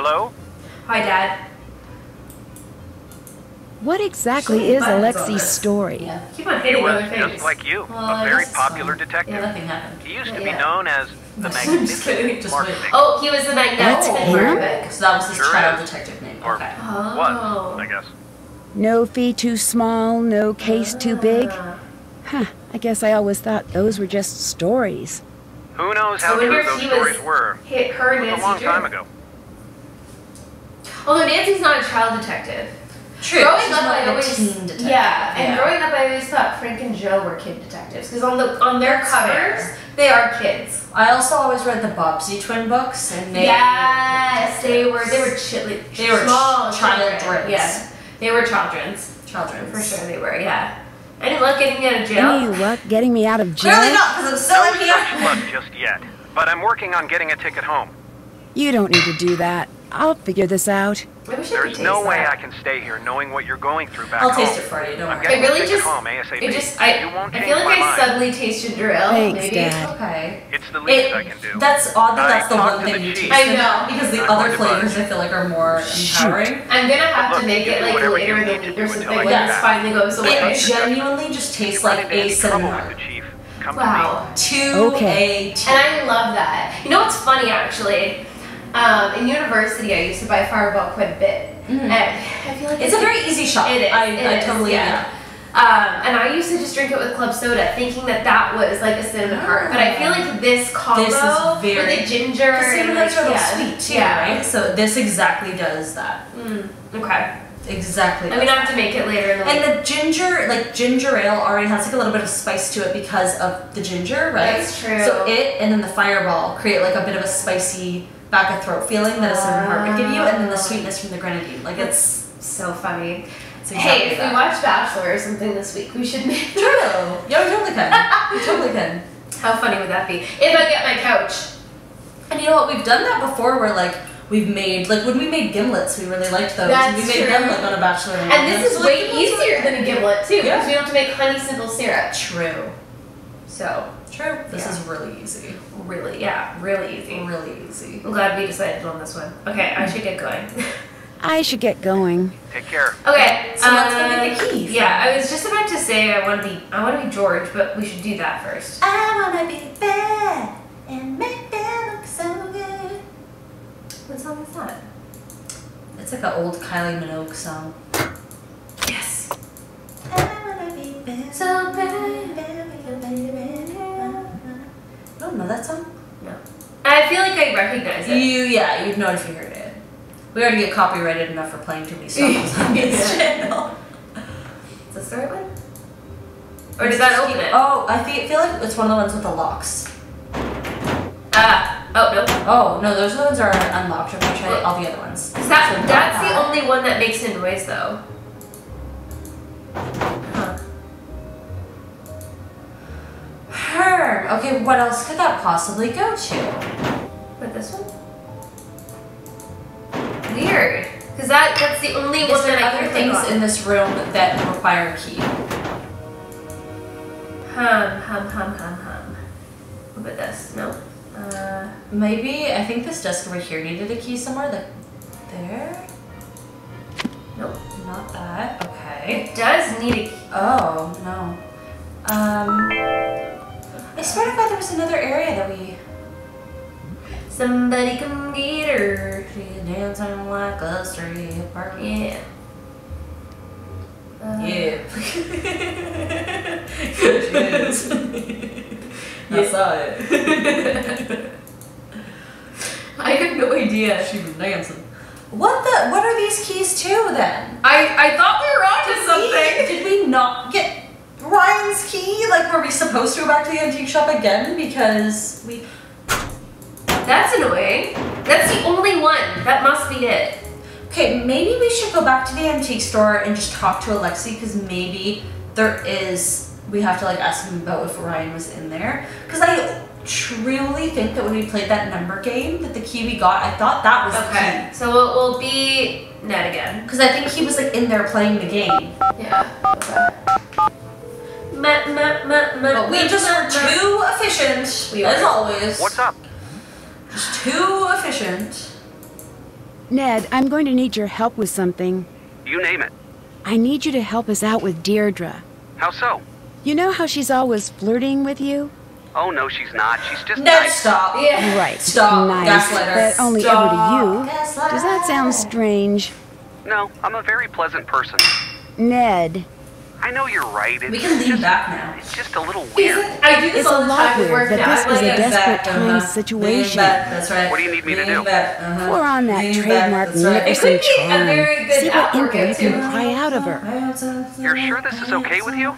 Hello? Hi, Dad. What exactly is Alexi's story? Yeah. Keep on He hitting was other things. just like you, Well, a very popular detective. Yeah, nothing happened. He used to be known as the I'm just kidding. Magnificent Just Marketing. Oh, he was the That's Magnificent. him? So that was his Sure child is. detective name. Or Okay. was, I guess. No fee too small, no case too big? Huh, I guess I always thought those were just stories. Who knows how true those stories were? Her and It was Nancy a long Drew. time ago. Although Nancy's not a child detective. True. Growing up, I always teen detective. yeah, and growing up, I always thought Frank and Joe were kid detectives because on their covers they are kids. I also always read the Bobbsey twin books, and they they were small children's. Yes, they were children's for sure. They were Any luck getting me out of jail? Any luck getting me out of jail? Clearly not, because I'm still No in here. such luck just yet, but I'm working on getting a ticket home. You don't need to do that. I'll figure this out. I wish I could There's taste no way that. I can stay here knowing what you're going through back I'll home. taste it for you. Don't I'm worry. getting It really a ticket just- home ASAP. You won't I change feel like my I mind. suddenly taste ginger ale. Thanks, maybe. Dad. Okay. It's the least I can do. That's odd that that's the I one talked to thing the you chief. taste. I know. Because the I'm other going to flavors budge. I feel like are more empowering. I'm gonna have Look, to make you it do like whatever later you in the need to week do or until something I when get this back. finally goes away. It genuinely just tastes Run like into any trouble ASMR. with the chief, come Wow. Okay. And I love that. You know what's funny actually? In university, I used to buy Fireball quite a bit. And I feel like It's a very easy shot. It is. I totally yeah. And I used to just drink it with club soda, thinking that was like a cinnamon heart. But I feel like this combo This is very- with the ginger Because cinnamon and hearts are a little yeah, sweet too, yeah. right? So this exactly does that. Okay. Exactly. I'm gonna have to make it later in the week. And the ginger, like ginger ale, already has like a little bit of spice to it because of the ginger, right? That's true. So it and then the Fireball create like a bit of a spicy back of throat feeling that a cinnamon heart would give you, and then the sweetness from the grenadine. Like it's so funny. it's Hey, exactly if that. we watch Bachelor or something this week, we should make True. Yeah, we totally can. We totally can. How funny would that be? If I get my couch. And you know what? We've done that before, where like we've made like when we made gimlets, we really liked those. That's and we made true. them like on a Bachelor. And this is way easier than a gimlet too, because Yeah. we don't have to make honey simple syrup. True. So True. This Yeah. is really easy. really easy. Really easy. I'm glad we decided on this one. Okay, I should get going. I should get going. Take care. Okay, So let's go get the key. Yeah, I was just about to say I want to be George, but we should do that first. I wanna be bad and make them look so good. What song is that? It's like an old Kylie Minogue song. Yes. I wanna be bad. So bad. I don't know that song. No. I feel like I recognize it. You'd know it if you heard it. We already get copyrighted enough for playing too many songs on this channel. Is this the right one? Or did that open it? Oh, I feel like it's one of the ones with the locks. Oh no. Oh no, those ones are unlocked. I'm gonna try all the other ones. That's the only one that makes a noise though. Her. Okay, what else could that possibly go to? But this one? Weird. Because that's the only Is one there that I other can think things of. in this room that require a key? Hum. What about this? No. Maybe, I think this desk over here needed a key somewhere. Like, there? Nope. Not that. Okay. It does need a key. Oh, no. I swear to God there was another area that we... Somebody come get her. She's dancing like a street park. Yeah. Yeah. She is. I saw it. I have no idea. She was dancing. What are these keys to then? I thought we were onto something. Did we not get Ryan's key? Like, were we supposed to go back to the antique shop again? Because we... That's annoying. That's the only one. That must be it. Okay, maybe we should go back to the antique store and just talk to Alexi, because maybe there is... We have to, like, ask him about if Ryan was in there. Because I truly think that when we played that number game, that the key we got, I thought that was the key. So we'll be Ned again. Because I think he was, like, in there playing the game. Yeah. Okay. But we just were too efficient, as always. What's up? Just too efficient. Ned, I'm going to need your help with something. You name it. I need you to help us out with Deirdre. How so? You know how she's always flirting with you? Oh, no, she's not. She's just Ned, nice. stop. Yeah. Right. Stop. Nice, Gaslighter. but only Stop. ever to you. Gaslighter. Does that sound strange? No, I'm a very pleasant person. Ned, I know you're right. We can lean back now. It's just a little weird. I do this it's all a the lot time at weird, work but now. this I'm is a like, desperate time situation. Lean back, that's right. What do you need me to do? Lean back, uh-huh. Pour on that Lean back, trademark that's right. It could Nickerson be a very charm. good See what app info workout, you too. can pry out of her. You're sure this is okay with you?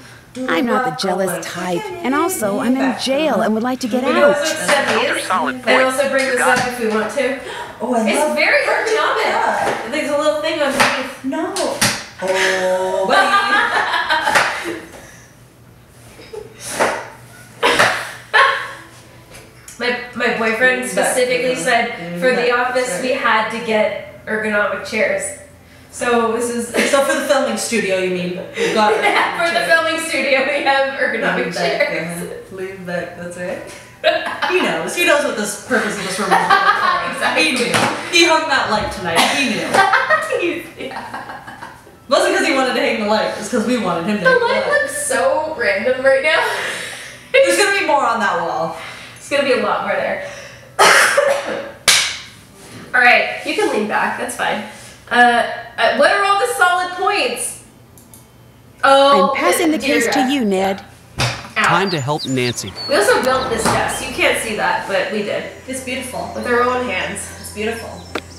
I'm not the jealous type, and also I'm in jail and would like to get We can also out. accept Those are these, solid and points. also bring You this got up it. if we want to. Oh, I It's love very Yeah. ergonomic. There's a little thing underneath. No. Oh, wait. My boyfriend specifically said for the office we had to get ergonomic chairs. So this is So for the filming studio, you mean? You got it. for the filming studio we have ergonomic Lean back, chairs. uh-huh. Lean back, that's right. He knows. He knows what this purpose of this room is. Exactly. He knew. He hung that light tonight. He knew. Yeah. Wasn't because he wanted to hang the light. It's because we wanted him to The hang the light light. looks so random right now. There's gonna be more on that wall. It's gonna be a lot more there. All right, you can lean back. That's fine. What are all the solid points? Oh, I'm passing the case to you, Ned. Ow. Time to help Nancy. We also built this desk. You can't see that, but we did It's beautiful. with our own hands. It's beautiful.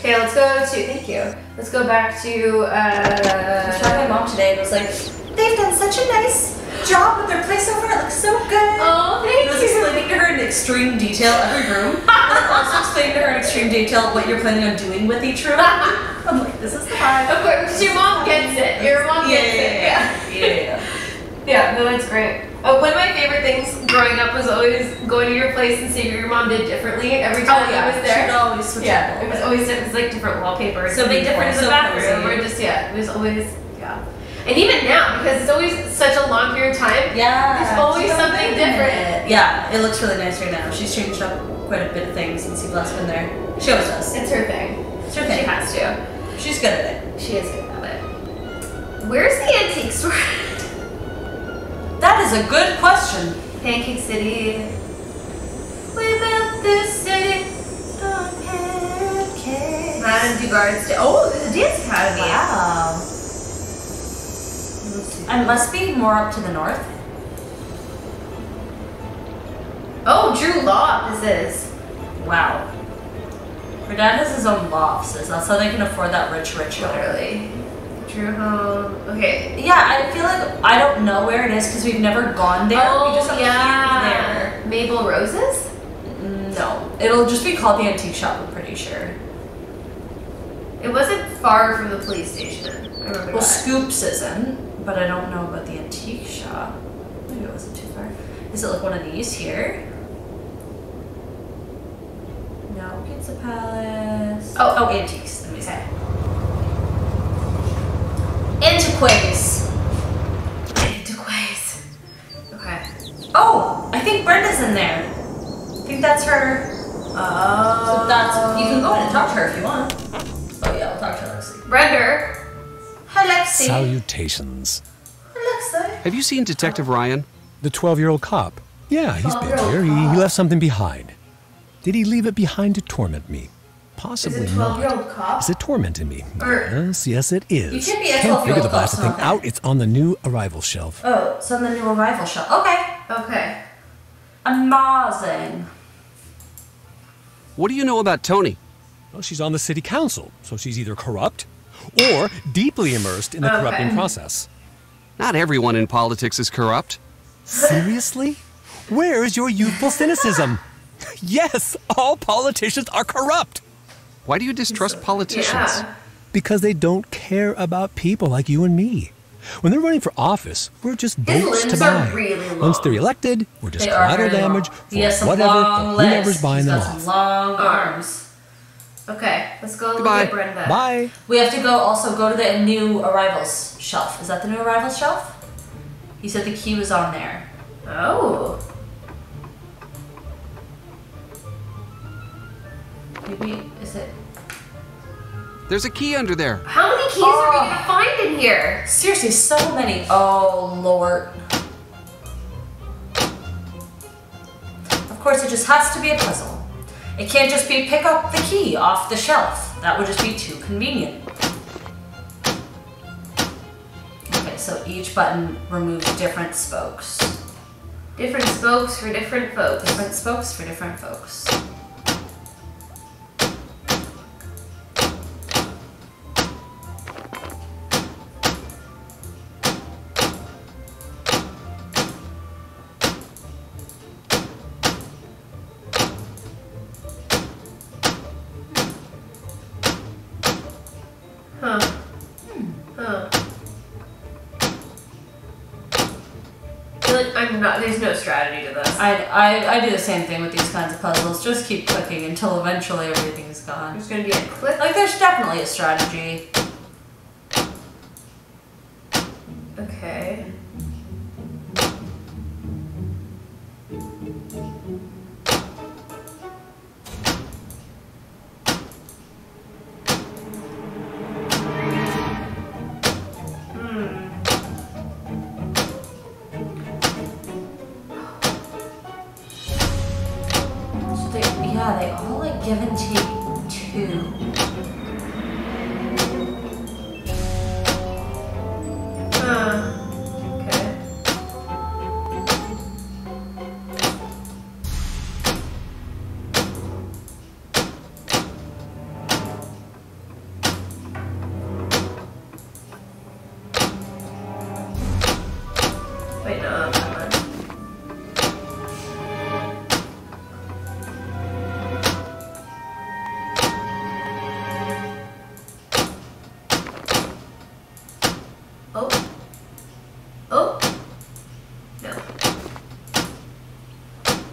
Okay, let's go to. Thank you. Let's go back to. I was talking to my mom today and it was like, they've done such a nice job with their place over. It looks so good. Oh, thank I was you. explaining to her in extreme detail every room, and then also explaining to her in extreme detail what you're planning on doing with each room. I'm like, this is the vibe. Of course, because your mom gets it. Your mom gets it. Yeah. Yeah, no, that's great. One of my favorite things growing up was always going to your place and seeing what your mom did differently every time I was there. She'd always switch Yeah, up. it was always like different wallpaper. So Something different in the so bathroom, cozy. or just it was always And even now, because it's always such a long period of time. Yeah. There's always she's something been in different. it. Yeah, it looks really nice right now. She's changed up quite a bit of things since you've last been there. She always does. It's her thing. It's her She thing. has to. She's good at it. She is good at it. Where's the antique store? That is a good question. Pancake City. We built this city. Madame Dugard's. Oh, there's a dance academy. Wow. It must be more up to the north. Oh, Drew Law. This is. Wow. Her dad has his own lofts. That's how they can afford that rich home. Literally. Drew home. Okay. Yeah, I feel like I don't know where it is because we've never gone there. we just have here Maple Roses? there. No, it'll just be called the antique shop. I'm pretty sure. It wasn't far from the police station. I remember Well, that. Scoops isn't, but I don't know about the antique shop. Maybe it wasn't too far. Is it like one of these here? No, Pizza Palace. Oh, antiques. Let me say. Antiques. Antiques. Okay. Oh, I think Brenda's in there. I think that's her. Oh. So that's, you can go in and talk to her if you want. Oh yeah, I'll talk to Alexi. Brenda. Hi, Lexi. Salutations. Alexa. Have you seen Detective Ryan? The 12-year-old cop. Yeah, he's been here. He left something behind. Did he leave it behind to torment me? Possibly Is it not. 12-year-old cop? Is it tormenting me? Or- Yes, it is. You should be a Can't 12-year-old figure the cop, blasted so thing not that. out. It's on the new arrival shelf. Oh, it's on the new arrival shop. Okay. Okay. Amazing. What do you know about Tony? Well, she's on the city council, so she's either corrupt or deeply immersed in the Okay. corrupting process. Not everyone in politics is corrupt. Seriously? Where is your youthful cynicism? Yes, all politicians are corrupt. Why do you distrust politicians? Yeah. Because they don't care about people like you and me. When they're running for office, we're just His votes to limbs are buy. really long. Once they're elected, we're just They are collateral very damage long. for He has some whatever long or legs. whoever's buying He's them got off. some long arms. Okay. Let's go Goodbye. look at Brenda. Bye. We have to also go to the new arrivals shelf. Is that the new arrivals shelf? He said the key was on there. Oh. Maybe, is it? There's a key under there. How many keys are we gonna find in here? Seriously, so many. Oh, Lord. Of course, it just has to be a puzzle. It can't just be pick up the key off the shelf. That would just be too convenient. Okay, so each button removes different spokes. Different spokes for different folks. Different spokes for different folks. Huh. Huh. I feel like there's no strategy to this. I do the same thing with these kinds of puzzles. Just keep clicking until eventually everything's gone. There's gonna be a click. Like, there's definitely a strategy. Okay. Yeah, they all like give and take two. Okay. Wait, no, that one. Oh. Oh. No.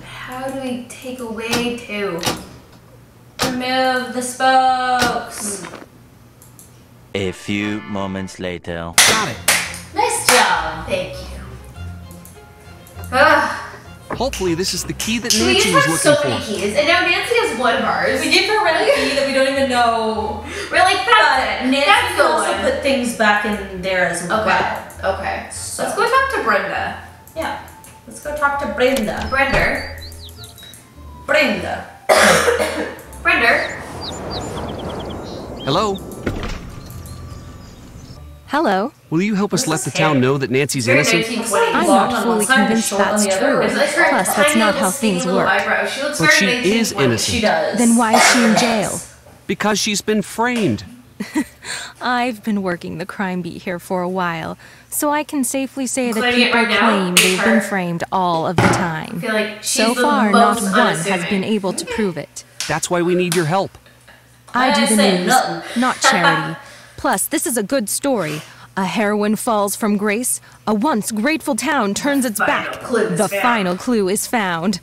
How do we take away two? Remove the spokes. A few moments later. Got it. Nice job. Thank you. Ah. Hopefully this is the key that We Nancy just was have looking so many for. keys, and now Nancy has one of ours. We gave her a key that we don't even know. We're like, that's it. Nancy That's can the also one. put things back in there as well. Okay. So- Let's go talk to Brenda. Yeah. Let's go talk to Brenda. Brenda. Brenda. Brenda. Hello? Hello. Will you help us let the town know that Nancy's Very innocent? 1920s. I'm long not on fully one side and convinced short on that's the other. true. It's like her Plus, that's tiny not little how skinny things little work. eyebrows. She looks But very she 1920s. is innocent. She does. Then why is she in jail? Because she's been framed. I've been working the crime beat here for a while, so I can safely say that Claiming it people right now? claim they've Her. been framed all of the I time. feel like she's So the far, not most one has unassuming. been able to prove it. That's why we need your help. I do the say news, nothing. not charity. Plus, this is a good story. A heroine falls from grace. A once grateful town turns its final back. clue is The found. final clue is found.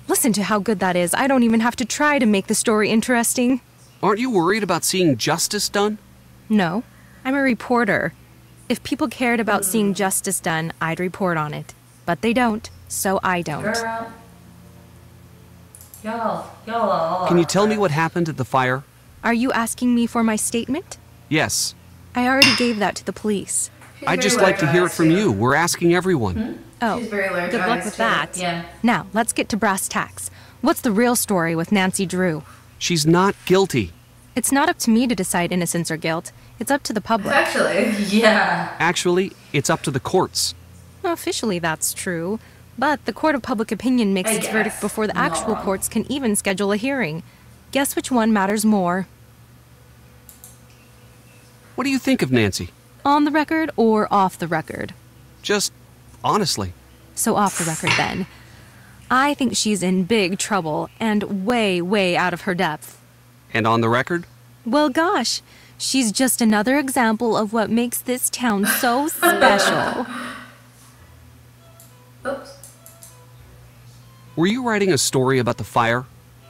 Listen to how good that is. I don't even have to try to make the story interesting. Aren't you worried about seeing justice done? No, I'm a reporter. If people cared about seeing justice done, I'd report on it. But they don't, so I don't. Girl. Y'all. Can you tell me what happened at the fire? Are you asking me for my statement? Yes. I already gave that to the police. She's I'd very just like to hear it from large eyes, you. We're asking everyone. Oh, She's very large good luck eyes, with too. that. Yeah. Now, let's get to brass tacks. What's the real story with Nancy Drew? She's not guilty. It's not up to me to decide innocence or guilt. It's up to the public. Actually. Yeah. Actually, it's up to the courts. Officially, that's true. But the court of public opinion makes I its verdict guess. before the Not actual wrong. courts can even schedule a hearing. Guess which one matters more? What do you think of Nancy? On the record or off the record? Just honestly. So off the record then. I think she's in big trouble and way, way out of her depth. And on the record? Well, gosh, she's just another example of what makes this town so special. Oops. Were you writing a story about the fire?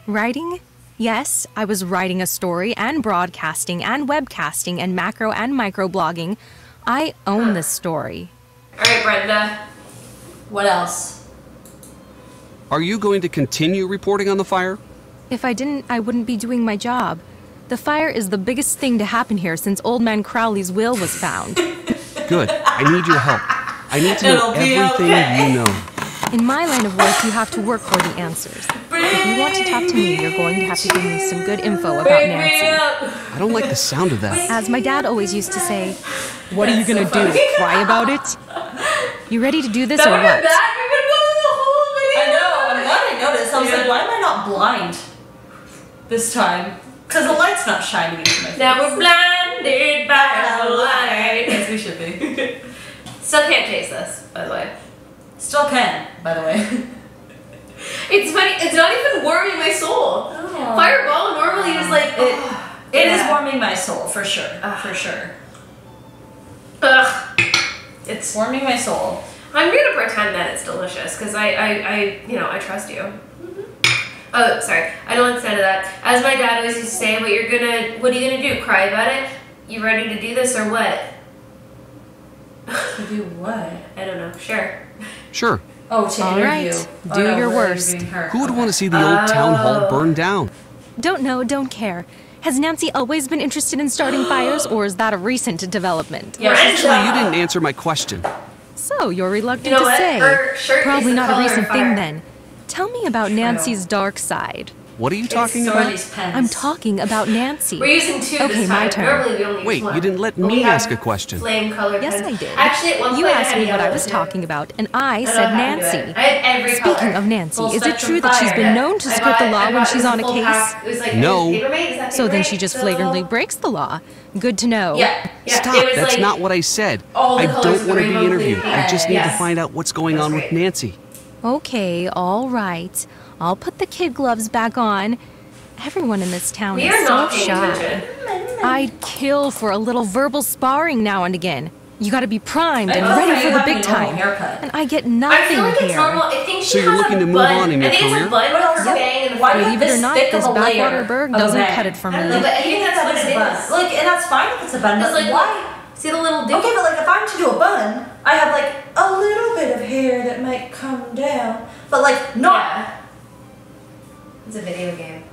Writing? Yes, I was writing a story and broadcasting and webcasting and macro and micro blogging. I own this story. Alright, Brenda. What else? Are you going to continue reporting on the fire? If I didn't, I wouldn't be doing my job. The fire is the biggest thing to happen here since Old Man Crowley's will was found. Good. I need your help. I need to know everything you know. In my line of work, you have to work for the answers. If you want to talk to me, you're going to have to give me some good info about Nancy. I don't like the sound of that. As my dad always used to say, what are you gonna do? Cry about it? You ready to do this or what? I know, I'm glad I noticed. I was like, why am I not blind this time? Because the light's not shining into my face. Now we're blinded by the light. Yes, we should be. Still can't taste this, by the way. Still can, by the way. It's funny, it's not even warming my soul. Oh. Fireball normally is like... It is warming my soul, for sure. For sure. Ugh. It's... warming my soul. I'm gonna pretend that it's delicious, because I trust you. Oh, sorry. I don't like the sound of that. As my dad always used to say, what are you gonna do? Cry about it? You ready to do this or what? To do what? I don't know. Sure. Sure. Oh, to All interview. right. Do your worst. Who would want to see the old town hall burn down? Don't know, don't care. Has Nancy always been interested in starting fires, or is that a recent development? Yeah, Actually, you didn't answer my question. So, you're reluctant You know to what? say. Her shirt Probably is the not a color recent of thing fire. then. Tell me about Nancy's dark side. What are you talking So are about? these pens. I'm talking about Nancy. We're using two Okay, this time. my turn. Normally we only use Wait, one. you didn't let But we me have ask a question. Flame colored Yes, pens. I did. Actually, at one You point I asked had me what I yellow, was too. talking about, and I I don't said know how to do Nancy. it. I had every Speaking color. of Nancy, Full is it spectrum true that she's fire. been known to skirt the law when she's on a full case? pack. It was like, No. Paper Mate? Is that So Paper then Mate? she just So- flagrantly breaks the law. Good to know. Yeah. Stop, It was that's like not what I said. all the I colors don't of the want to be rainbow interviewed. clear I paint. just need to Yes. find out what's going That's on great. with Nancy. Okay, all right. I'll put the kid gloves back on. Everyone in this town We is are so not paying shy. attention. I'd kill for a little verbal sparring now and again. You gotta be primed and I love ready how for you the have big a normal time. haircut. And I get I nothing feel like it's here. normal. I think she So you're has looking a to move bun. on in your I think career? it's a bun with her Yep. bang in the Why front. do you Believe it or this not, thick this of a layer backwater berg of a doesn't bang? cut it for I don't me. know, but I think that's what It's it a bun. is. Like, and that's fine if it's a bun, It's but like, why? see the little dip? Okay, but like if I'm to do a bun, I have like a little bit of hair that might come down, but like not. Yeah. It's a video game.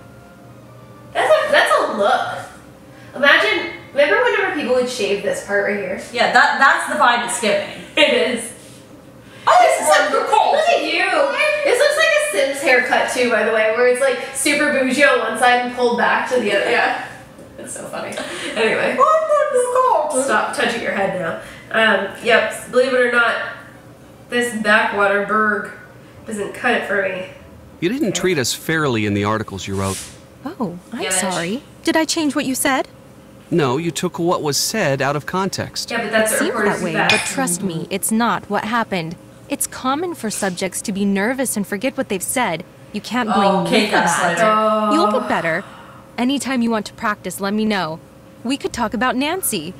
That's a look. Imagine, remember whenever people would shave this part right here? Yeah, that's the vibe it's giving. It is. Oh, This is like, wonderful. look at you. This looks like a Sims haircut too, by the way, where it's like super bougie on one side and pulled back to the other. Yeah. It's so funny. Anyway. Stop touching your head now. Yep, believe it or not, this backwater berg doesn't cut it for me. You didn't treat us fairly in the articles you wrote. Oh, I'm Yeah, sorry. Did I change what you said? No, you took what was said out of context. Yeah, but that's It what seemed reporters that do way, best. but trust me, it's not what happened. It's common for subjects to be nervous and forget what they've said. You can't blame me for that. Oh. You'll get better. Anytime you want to practice, let me know. We could talk about Nancy.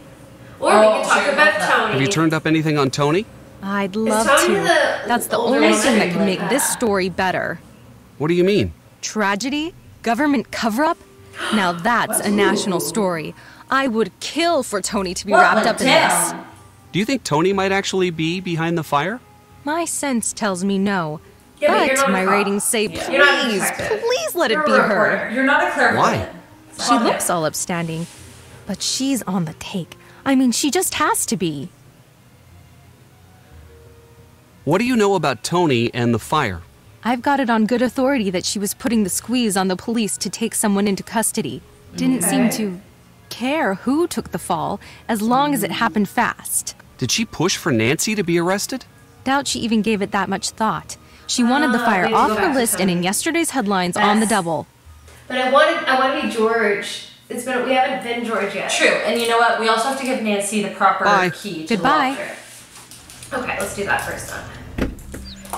Or we Oh, can talk sure, about love that. Tony. Have you turned up anything on Tony? I'd love Tony to. the That's the older only one? thing that could Like make this story better. What do you mean? Tragedy? Government cover-up? Now that's a national story. I would kill for Tony to be What wrapped went up in this. down? Do you think Tony might actually be behind the fire? My sense tells me no. Yeah, but you're But not a my cop. ratings say, Yeah. You're not a please, detective. please let it You're be a her. reporter. You're not a clairvoyant. Why? She looks all upstanding, but she's on the take. I mean, she just has to be. What do you know about Tony and the fire? I've got it on good authority that she was putting the squeeze on the police to take someone into custody. Didn't seem to care who took the fall, as long as it happened fast. Did she push for Nancy to be arrested? Doubt she even gave it that much thought. She wanted the we fire need to off go her back to list and in Tony. yesterday's headlines on the Yes. double. But I want to be George. We haven't been George yet. True, and you know what? We also have to give Nancy the proper Bye. key to Goodbye. the locker. Okay, let's do that first then.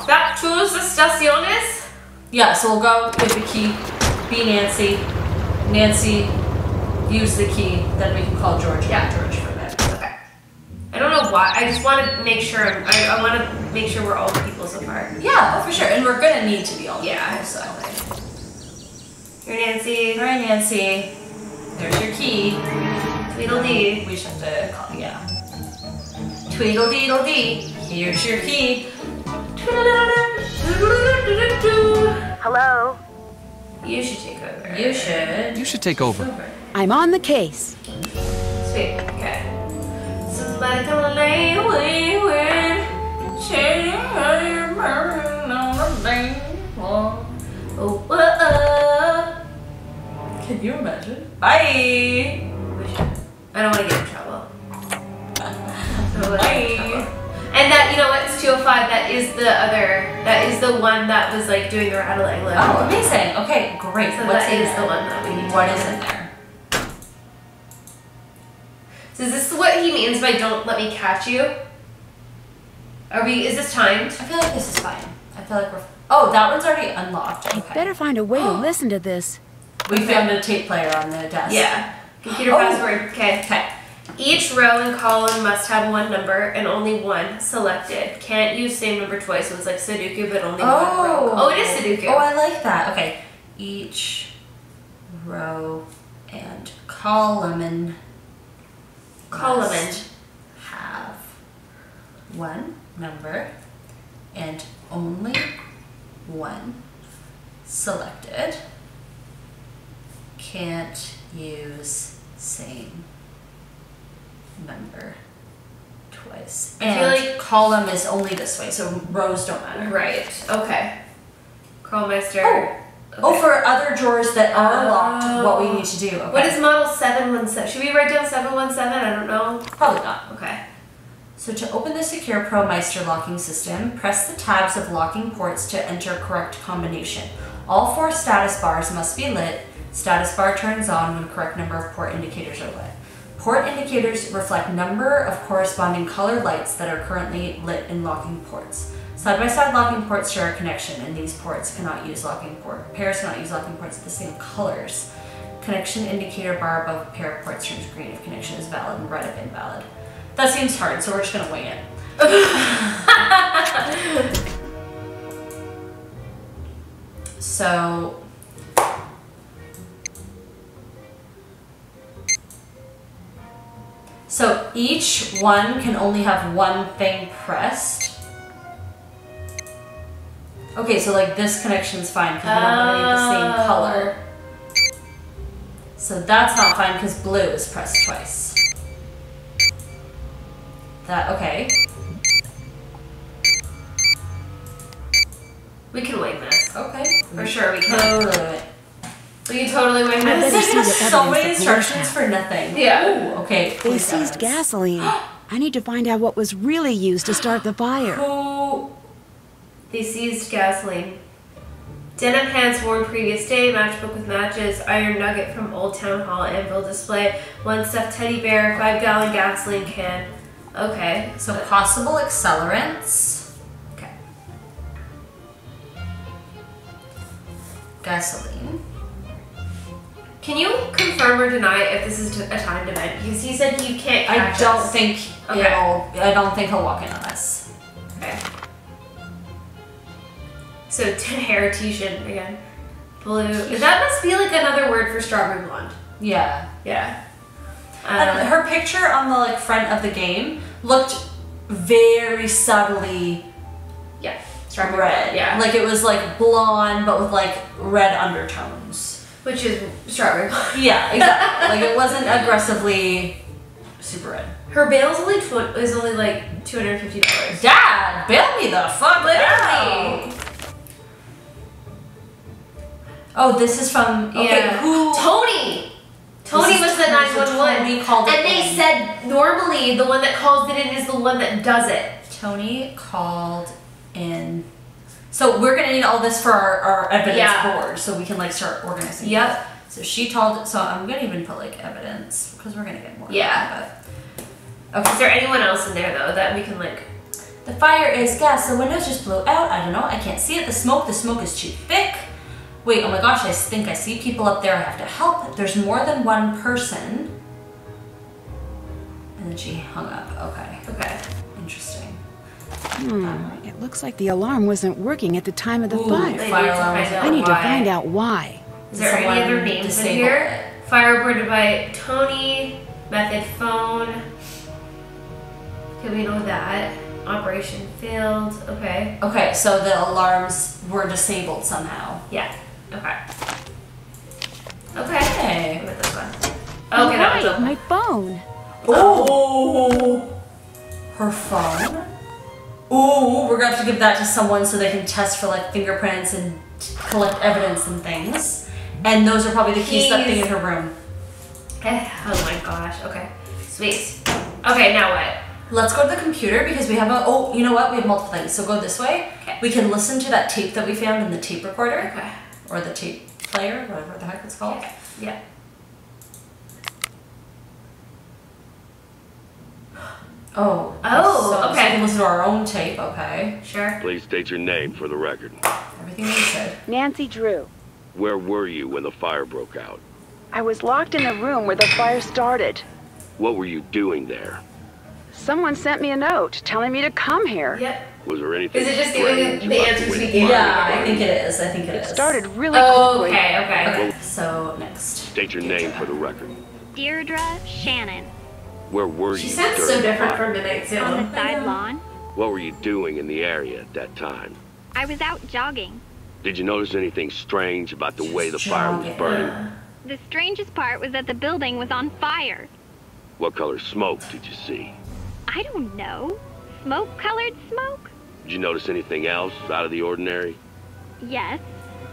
Back to the estaciones. Yeah, so we'll go give the key, be Nancy. Nancy, use the key, then we can call George. Yeah. George for a minute. Okay. I don't know why. I just want to make sure. I want to make sure we're all the people so far. Yeah, oh, for sure. And we're gonna need to be all the Yeah, people, so. exactly. You're Nancy. Alright, Nancy. There's your key. Tweedledee. We should have to call, yeah. Tweedledee. Here's your key. Hello. You should take over. You should. You should take over. I'm on the case. Sweet. Okay. Somebody come lay away with shame burning on the thing. Oh, Can you imagine? Bye! I don't want to get in trouble. Bye. And that, you know what, it's 205, that is the one that was like doing the rattling. Oh, amazing. Okay, great. So What's that in is there? the one that we need to What know. is in there? So is this what he means by don't let me catch you? Is this timed? I feel like this is fine. I feel like we're... Oh, that one's already unlocked. Okay. I'd better find a way to listen to this. We found a tape player on the desk. Yeah. Computer password. Okay. Okay. Each row and column must have one number and only one selected. Can't use same number twice. So it's like Sudoku, but only one row. Oh, it is Sudoku. Oh, I like that. Okay. Each row and column must have one number and only one selected. Can't use same number twice. I And feel like- column is only this way, so rows don't matter. Right. Okay. Crawlmeister. Oh, for other drawers that are locked, what we need to do. Okay. What is model 717? Should we write down 717? I don't know. Probably not. Okay. So to open the secure ProMeister locking system, press the tabs of locking ports to enter correct combination. All 4 status bars must be lit. Status bar turns on when correct number of port indicators are lit. Port indicators reflect number of corresponding color lights that are currently lit in locking ports. Side-by-side locking ports share a connection, and these ports cannot use pairs cannot use locking ports with the same colors. Connection indicator bar above pair of ports turns green if connection is valid and red if invalid. That seems hard, so we're just gonna wing it. So each one can only have one thing pressed. Okay, so like this connection's fine because we don't have any of the same color. So that's not fine because blue is pressed twice. Okay. We can wing this. Okay. For sure we can. Totally. We can totally wing I this. better see what So evidence many the police instructions have. for nothing. Yeah. Ooh, okay. They police seized evidence. gasoline. I need to find out what was really used to start the fire. Who? They seized gasoline. Denim pants worn previous day, matchbook with matches, iron nugget from Old Town Hall anvil display, 1 stuffed teddy bear, 5-gallon gasoline can. Okay. So possible accelerants. Okay. Gasoline. Can you confirm or deny if this is a timed event? Because he said you can't I catch don't us. think Okay. I don't think he'll walk in on us. Okay. So Heritage again. Blue. That must be like another word for strawberry blonde. Yeah. Yeah. And her picture on the like front of the game looked very subtly Yeah. Strawberry red. blonde. Yeah. Like it was like blonde but with like red undertones. Which is strawberry blonde. Yeah, exactly. Like it wasn't aggressively super red. Her bail is only like $250. Dad, bail me the fuck out. Literally. Oh, this is from Yeah. who? Tony. Tony This is was the 911. Tony called it and they in. said normally the one that calls it in is the one that does it. Tony called in. So we're gonna need all this for our evidence Yeah. board, so we can like start organizing. Yep. things. So she told. So I'm gonna even put like evidence because we're gonna get more. Yeah. But Is there anyone else in there though that we can like? the fire is gas. The windows just blew out. I don't know. I can't see it. The smoke is too thick. Wait. Oh my gosh. I think I see people up there. I have to help. There's more than one person. And then she hung up. Okay. Okay. Interesting. It looks like the alarm wasn't working at the time of the Ooh, fire. They need Fire to alarm find was- out I need to why. find out why. Is there any Someone other names in disabled here? it. Fire reported by Tony. Method phone. Okay, we know that. Operation failed. Okay. Okay, so the alarms were disabled somehow. Yeah. Okay. Okay. Okay. I'm with this one. Okay, that was Right, my phone. Oh, her phone. Ooh, we're gonna have to give that to someone so they can test for like fingerprints and collect evidence and things. And those are probably the keys to that thing in her room. Oh my gosh. Okay. Sweet. Okay, now what? Let's go to the computer because we have a. Oh, you know what? We have multiple things. So go this way. Okay. We can listen to that tape that we found in the tape recorder. Okay. Or the tape player, whatever the heck it's called. Yeah. Oh. Oh, so okay. we can listen to our own tape. Okay. Sure. Please state your name for the record. Everything we said. Nancy Drew. Where were you when the fire broke out? I was locked in the room where the fire started. What were you doing there? Someone sent me a note telling me to come here. Yep. Was there anything Is it just giving strange the about answers way we the gave? fire Yeah, was I think burning? it is. I think it is. It started really Oh, quickly. okay. Okay. So next. State your name for the record. Deirdre Shannon. Where were She you sounds during so the different fire? from Midnight Zoo. On the side lawn. What were you doing in the area at that time? I was out jogging. Did you notice anything strange about the way the fire was jogging. burning? The strangest part was that the building was on fire. What color smoke did you see? I don't know. Smoke-colored smoke? Did you notice anything else out of the ordinary? Yes.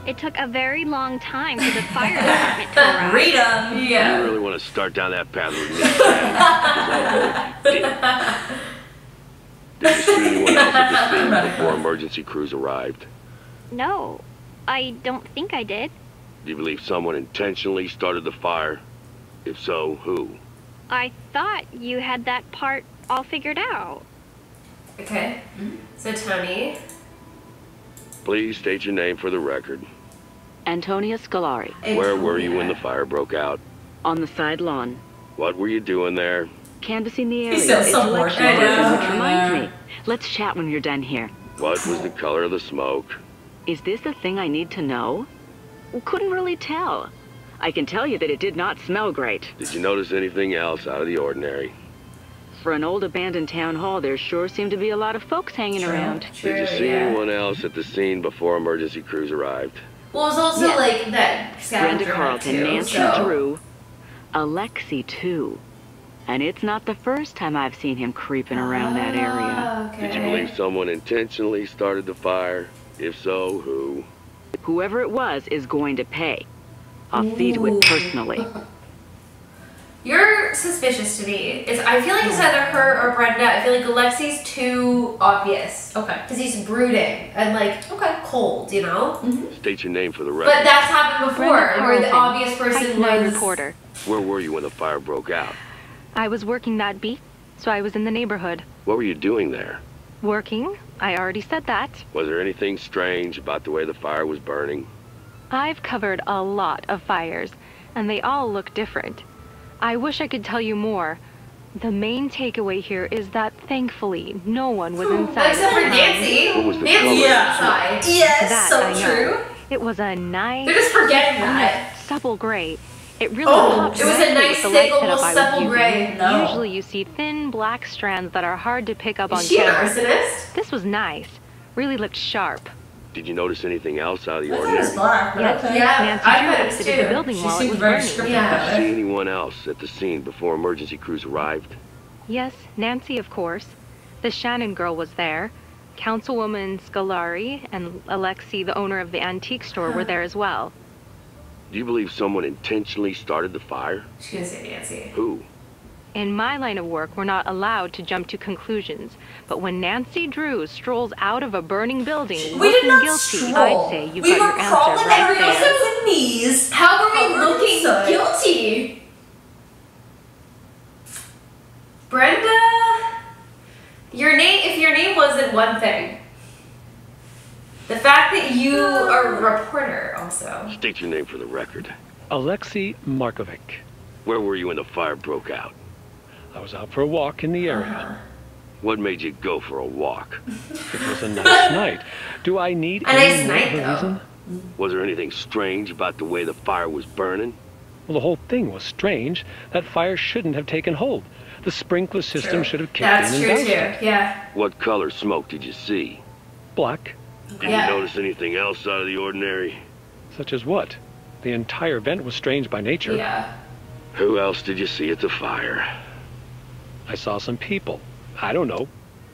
It took a very long time for the fire department to arrive. Read 'em. You Yeah. really want to start down that path with me? 'Cause I know you did. Did you see anyone else at the scene before emergency crews arrived? No, I don't think I did. Do you believe someone intentionally started the fire? If so, who? I thought you had that part all figured out. Okay. So Tony. Please state your name for the record. Antonia Scolari, Where were you when the fire broke out? on the side lawn, What were you doing there? canvassing the area. sounds so It's election bored. I season, know. which reminds me. Let's chat when you're done here. What was the color of the smoke? Is this the thing I need to know? Couldn't really tell. I can tell you that it did not smell great. Did you notice anything else out of the ordinary? For an old abandoned town hall, there sure seemed to be a lot of folks hanging around. Did you see yeah. anyone else at the scene before emergency crews arrived? Well, it was also Yeah. like that Brenda scavenger hunt Carlton, too. Nancy So. Drew, Alexi too. And it's not the first time I've seen him creeping around that area. Okay. Did you believe someone intentionally started the fire? If so, who? Whoever it was is going to pay. I'll see to it personally. You're suspicious to me. I feel like it's either her or Brenda. I feel like Alexi's too obvious. Okay. Because he's brooding and like cold, you know? State your name for the record. But that's happened before, Brenda where the Carlton, obvious person Pipeline was. reporter. Where were you when the fire broke out? I was working that beat, so I was in the neighborhood. What were you doing there? Working? I already said that. Was there anything strange about the way the fire was burning? I've covered a lot of fires, and they all look different. I wish I could tell you more. The main takeaway here is that thankfully no one was inside. Except for at the time. Nancy. What was the Nancy color? was Yeah. inside. Yes, That so I know. true. It was a nice, They're just forgetting that. supple gray. It really Oh, popped it was a nicely nice, with the thick, light setup almost I was supple using. gray. No. Usually you see thin black strands that are hard to pick up on Is she an camera. arsonist? This was nice. Really looked sharp. Did you notice anything else out of the I thought it was ordinary? black, but Yes. okay. Yeah, Nancy I Drew thought it exited too. the building She while it seemed was very burning. scripted Yeah. about See it. anyone else at the scene before emergency crews arrived? Yes, Nancy, of course. The Shannon girl was there. Councilwoman Scolari and Alexi, the owner of the antique store, were there as well. Do you believe someone intentionally started the fire? She's gonna say Nancy. Who? In my line of work, we're not allowed to jump to conclusions. But when Nancy Drew strolls out of a burning building We did looking not guilty, stroll. I'd say you've we got were your answer crawling right every there. on the knees. How are we Covered in looking soot. guilty? Brenda, your name. If your name wasn't one thing, the fact that you are a reporter also. State your name for the record. Alexei Markovic. Where were you when the fire broke out? I was out for a walk in the area. What made you go for a walk? It was a nice night. Do I need A nice any night, more though. reason? Was there anything strange about the way the fire was burning? Well, the whole thing was strange. That fire shouldn't have taken hold. The sprinkler system True. should have kicked That's in true and too. doused it. Yeah. What color smoke did you see? Black. Did Yeah. you notice anything else out of the ordinary? Such as what? The entire vent was strange by nature. Yeah. Who else did you see at the fire? I saw some people. I don't know.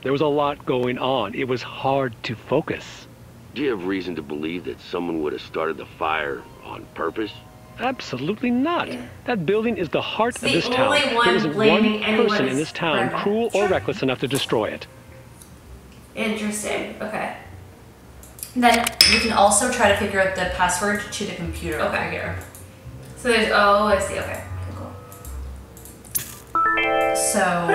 There was a lot going on. It was hard to focus. Do you have reason to believe that someone would have started the fire on purpose? Absolutely not. Yeah. That building is the heart of the this town. only one There isn't one blaming person anyone's in this town Brenda. cruel or reckless enough to destroy it. Interesting. Okay. Then we can also try to figure out the password to the computer over Okay. here. So there's, oh, I see, okay. Cool. So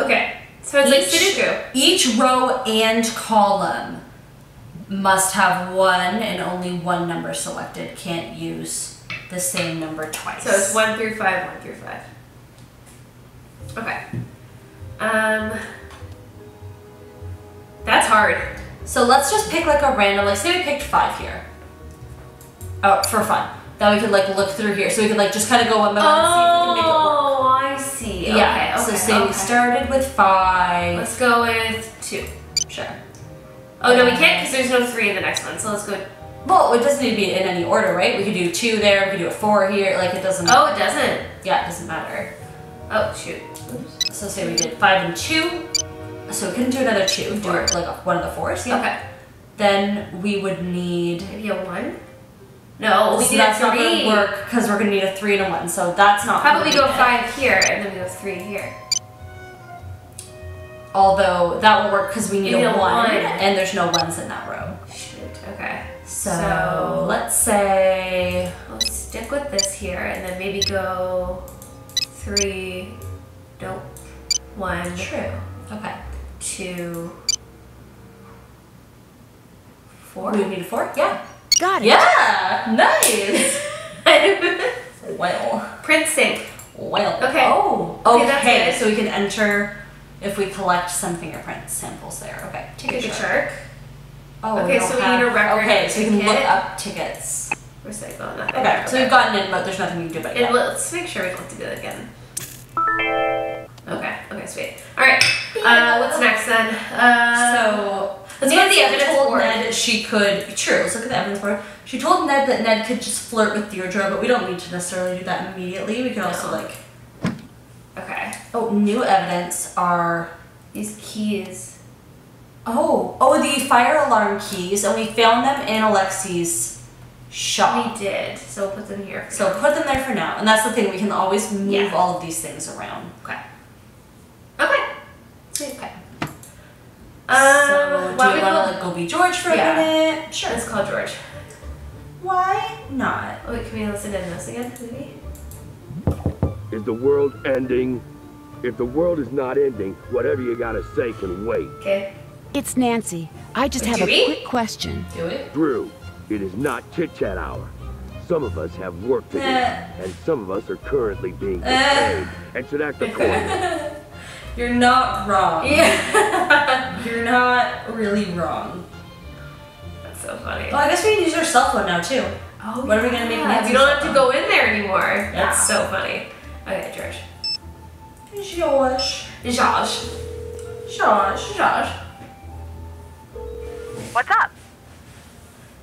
Okay. So it's like Sudoku. each row and column must have one and only one number selected. Can't use the same number twice. So it's 1 through 5, 1 through 5. Okay. That's hard. So let's just pick like a random, like say we picked 5 here. Oh, for fun. Then we could like look through here. So we could like just kind of go one by one and see if we can make it work. Oh, I see. Yeah, Okay, so okay, say we started with 5. Let's go with 2. Sure. Oh, no, we can't because there's no 3 in the next one. So let's go. Well, it doesn't need to be in any order, right? We could do 2 there, we could do a 4 here, like it doesn't Oh, it doesn't. Yeah, it doesn't matter. Oh, shoot. Oops. So say we did 5 and 2. So we couldn't do another 2, do it like one of the 4s. Yeah. Okay. Then we would need... Maybe a 1? No, we so need that's a not 3. going to work because we're going to need a 3 and a 1, so that's not How about we gonna go be 5 here and then we go 3 here? Although that will work because we need You need a a 1 1. and there's no 1s in that row. Shoot, okay. So let's say... Let's stick with this here and then maybe go 3, nope, 1, True. Okay. 2, 4. We need a 4? Yeah. Got it. Yeah! Nice! Well. Print sync. Well. Okay. Oh. Okay, Okay, that's good. so we can enter if we collect some fingerprint samples there. Okay. Ticket shark. Oh, Okay, so we need a record Okay, of so we can look ticket. up tickets. Recycle, nothing. Okay, so we've gotten it, but there's nothing we can do about it And yet. let's make sure we don't have to do that again. Okay, sweet. Alright, what's next then? So let's go to the evidence told board. Ned she could. True. Let's look at the evidence board. She told Ned that Ned could just flirt with Deirdre, but we don't need to necessarily do that immediately. We can also like. Okay. Oh, new evidence are these keys. Oh, the fire alarm keys, and we found them in Alexi's shop. We did. So we'll put them here. So put them there for now, and that's the thing. We can always move Yeah. all of these things around. Okay. Okay. Sweet. Okay. why So do you don't we want to like go be George for a minute? Sure. Let's call George. Why not? Oh, wait, can we listen in this again, maybe? Is the world ending? If the world is not ending, whatever you gotta say can wait. Okay. It's Nancy. I just have a quick question. Do it. Drew, it is not chit-chat hour. Some of us have work to do, and some of us are currently being paid and should act accordingly. You're not wrong. Yeah. You're not really wrong. That's so funny. Oh, I guess we can use our cell phone now too. Oh, what are we gonna make Nancy's We don't have cell to phone? go in there anymore. Yeah. That's so funny. Okay, George. Josh. What's up?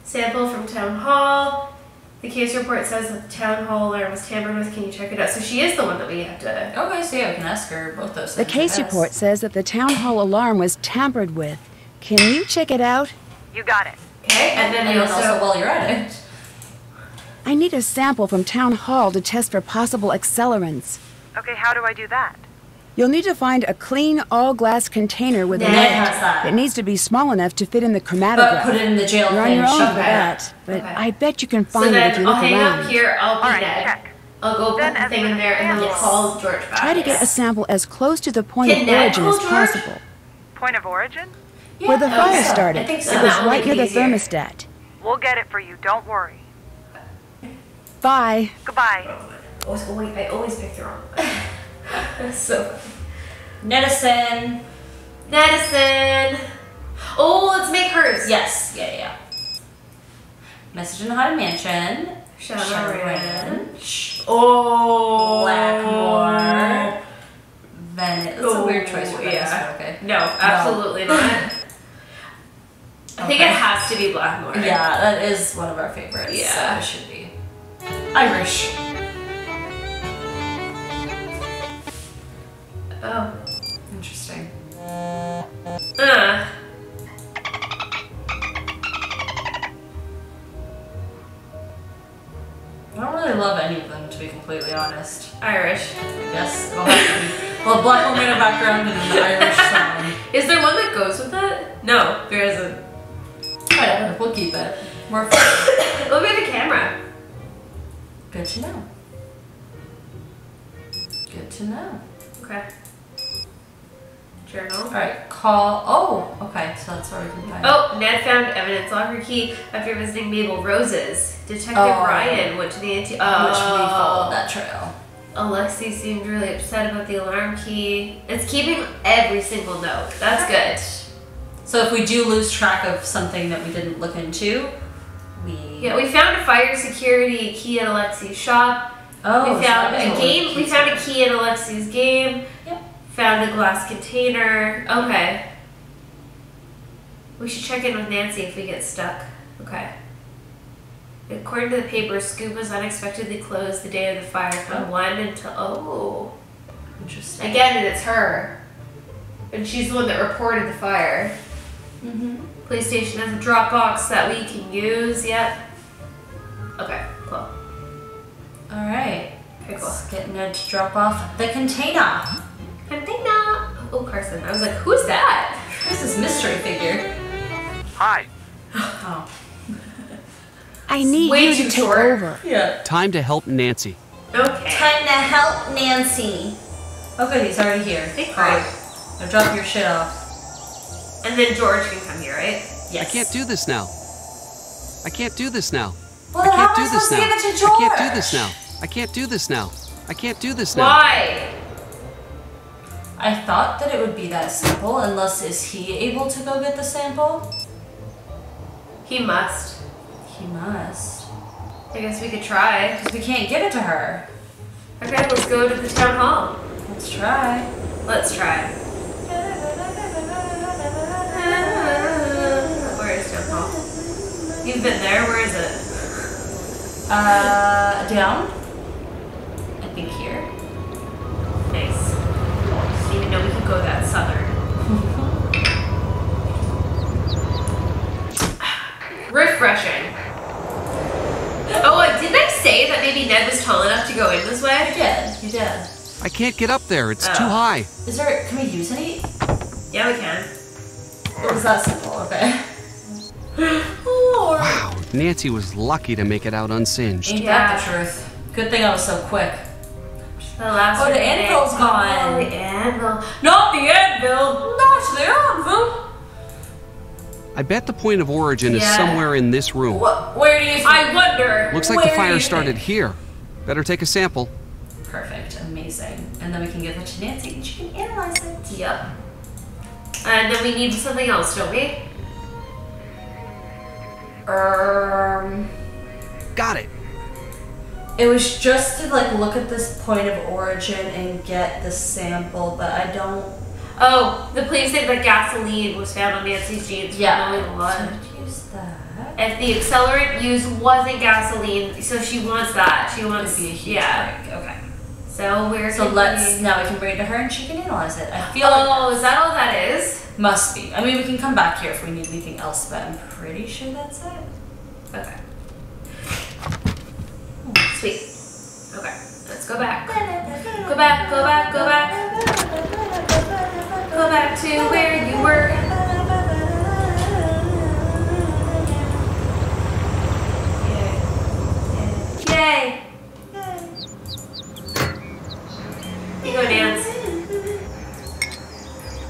Sample from town hall. The case report says that the town hall alarm was tampered with. Can you check it out? So she is the one that we have to. Okay, so yeah, we can ask her both those The things. case I guess. report says that the town hall alarm was tampered with. Can you check it out? You got it. Okay, and then we And also. also while you're at it. I need a sample from town hall to test for possible accelerants. Okay, how do I do that? You'll need to find a clean, all-glass container with a Ned lid. has that. It needs to be small enough to fit in the But chromatograph. put it in the jail You're on thing, your own shove for it. that, but Okay. I bet you can So find it if then you I'll look hang around. up here. I'll be All right, Ned. check. I'll go put Then the thing in there and then we'll Yes. call George back. Try to get a sample as close to the point Can of Ned origin call as George? possible. Point of origin? Where the Yeah, fire so. started. I think so. It was That will right near make the it easier. thermostat. We'll get it for you, don't worry. Bye. Goodbye. I always pick the wrong one. That's so funny. Medicine. Medicine. Oh, let's make hers. Yes. Yeah. Message in the Haunted Mansion. Shadowrun. Oh. Blackmore. Venice. That's a weird choice for Venice, yeah. but okay. No, absolutely not. I think it has to be Blackmore. Yeah, that is one of our favorites. Yeah. So it should be. Irish. Oh. Interesting. I don't really love any of them, to be completely honest. Irish. I guess I'll have to be. Well, Black Woman in the background and an Irish song. Is there one that goes with that? No, there isn't. Whatever, we'll keep it. More fun. Well, we have a camera. Good to know. Good to know. Okay. Journal. Alright, call. Oh, okay, so that's where we can find it. Oh, Ned found evidence on her key after visiting Mabel Rose's. Detective Ryan went to the which we followed that trail. Alexi seemed really upset about the alarm key. It's keeping every single note. That's good. So if we do lose track of something that we didn't look into, we found a fire security key at Alexi's shop. Oh, we found a game. We found a key in Alexi's game. Yep. Found a glass container. Okay. We should check in with Nancy if we get stuck. Okay. According to the paper, Scoop was unexpectedly closed the day of the fire from 1 until Interesting. Again, and it's her. And she's the one that reported the fire. PlayStation has a Dropbox that we can use. Yep. Okay, cool. Alright. Okay, cool. Let's get Ned to drop off the container. Container. Oh, Carson. I was like, who's that? Who's this mystery figure? Hi. Oh. I need Way you too to take short. over. Yeah. Time to help Nancy. Okay. Time to help Nancy. Oh good, he's already here. Hey, Great. Now drop your shit off. And then George can come here, right? Yes. I can't do this now. I can't do this now. Well, I then how can't am do I this supposed now. to give it to George? I can't do this now. I can't do this now. I can't do this now. Why? I thought that it would be that simple, unless is he able to go get the sample? He must. He must. I guess we could try. Because we can't give it to her. Okay, let's go to the town hall. Let's try. Let's try. Where is town hall? You've been there. Where is it? Down? I think here. Nice. Didn't even know we could go that southern. Refreshing. Oh, didn't I say that maybe Ned was tall enough to go in this way? You did. You did. I can't get up there. It's too high. Is there? Can we use any? Yeah, we can. It was that simple. Okay. Lord. Wow, Nancy was lucky to make it out unsinged. Ain't that the truth? Good thing I was so quick. The last Oh, the anvil's gone. Oh, the anvil. Not the anvil. Not the anvil. I bet the point of origin is somewhere in this room. Where do you think? I wonder. Looks like the fire started here. Better take a sample. Perfect. Amazing. And then we can give it to Nancy and she can analyze it. Yep. And then we need something else, don't we? Got it. It was just to like look at this point of origin and get the sample, but I don't. Oh, the police say that gasoline was found on Nancy's jeans. Yeah. Mowing the lawn. So use that. If the accelerant used wasn't gasoline, so she wants that. She wants to be a huge break. Okay. So we're So now we can bring it to her and she can analyze it. I feel Oh, is that all that is? Must be. I mean, we can come back here if we need anything else, but I'm pretty sure that's it. Okay. Sweet. Okay. Let's go back. Go back, go back, go back. Go back to where you were. Yay. You go dance.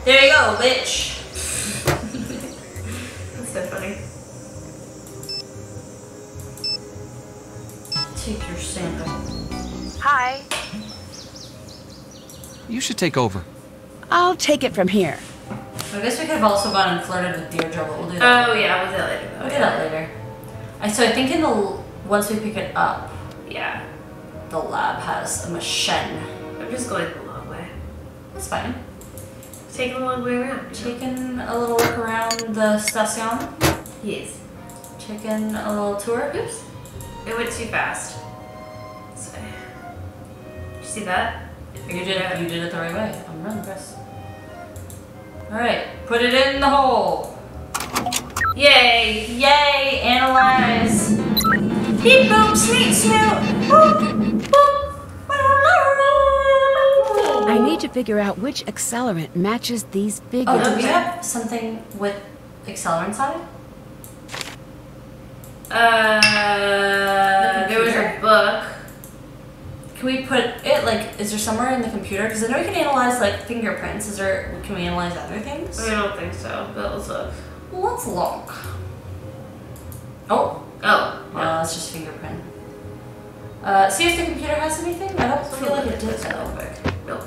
There you go, bitch. That's so funny. Take your sample. Hi. You should take over. I'll take it from here. I guess we could have also gone and flirted with Deirdre, but we'll do that. Oh yeah, we'll do that later. We'll do that later. So I think once we pick it up, Yeah. the lab has a machine. I'm just going the long way. That's fine. Taking a long way around. Taking a little look around the station. Yes. Taking a little tour. Oops. It went too fast. This way. Did you see that? You did it the right way. I'm really impressed. Alright, put it in the hole. Yay! Yay! Analyze. Beep boop, sweet snoot. Boop, boop. I need to figure out which accelerant matches these figures. Oh, do we have something with accelerants on it? There was a book. Can we put it, like, is there somewhere in the computer? Because I know we can analyze, like, fingerprints. Can we analyze other things? I don't think so, but let's look. Well, let's look. Oh. Oh. No, it's just fingerprint. See if the computer has anything? I don't feel like it did, though. Nope.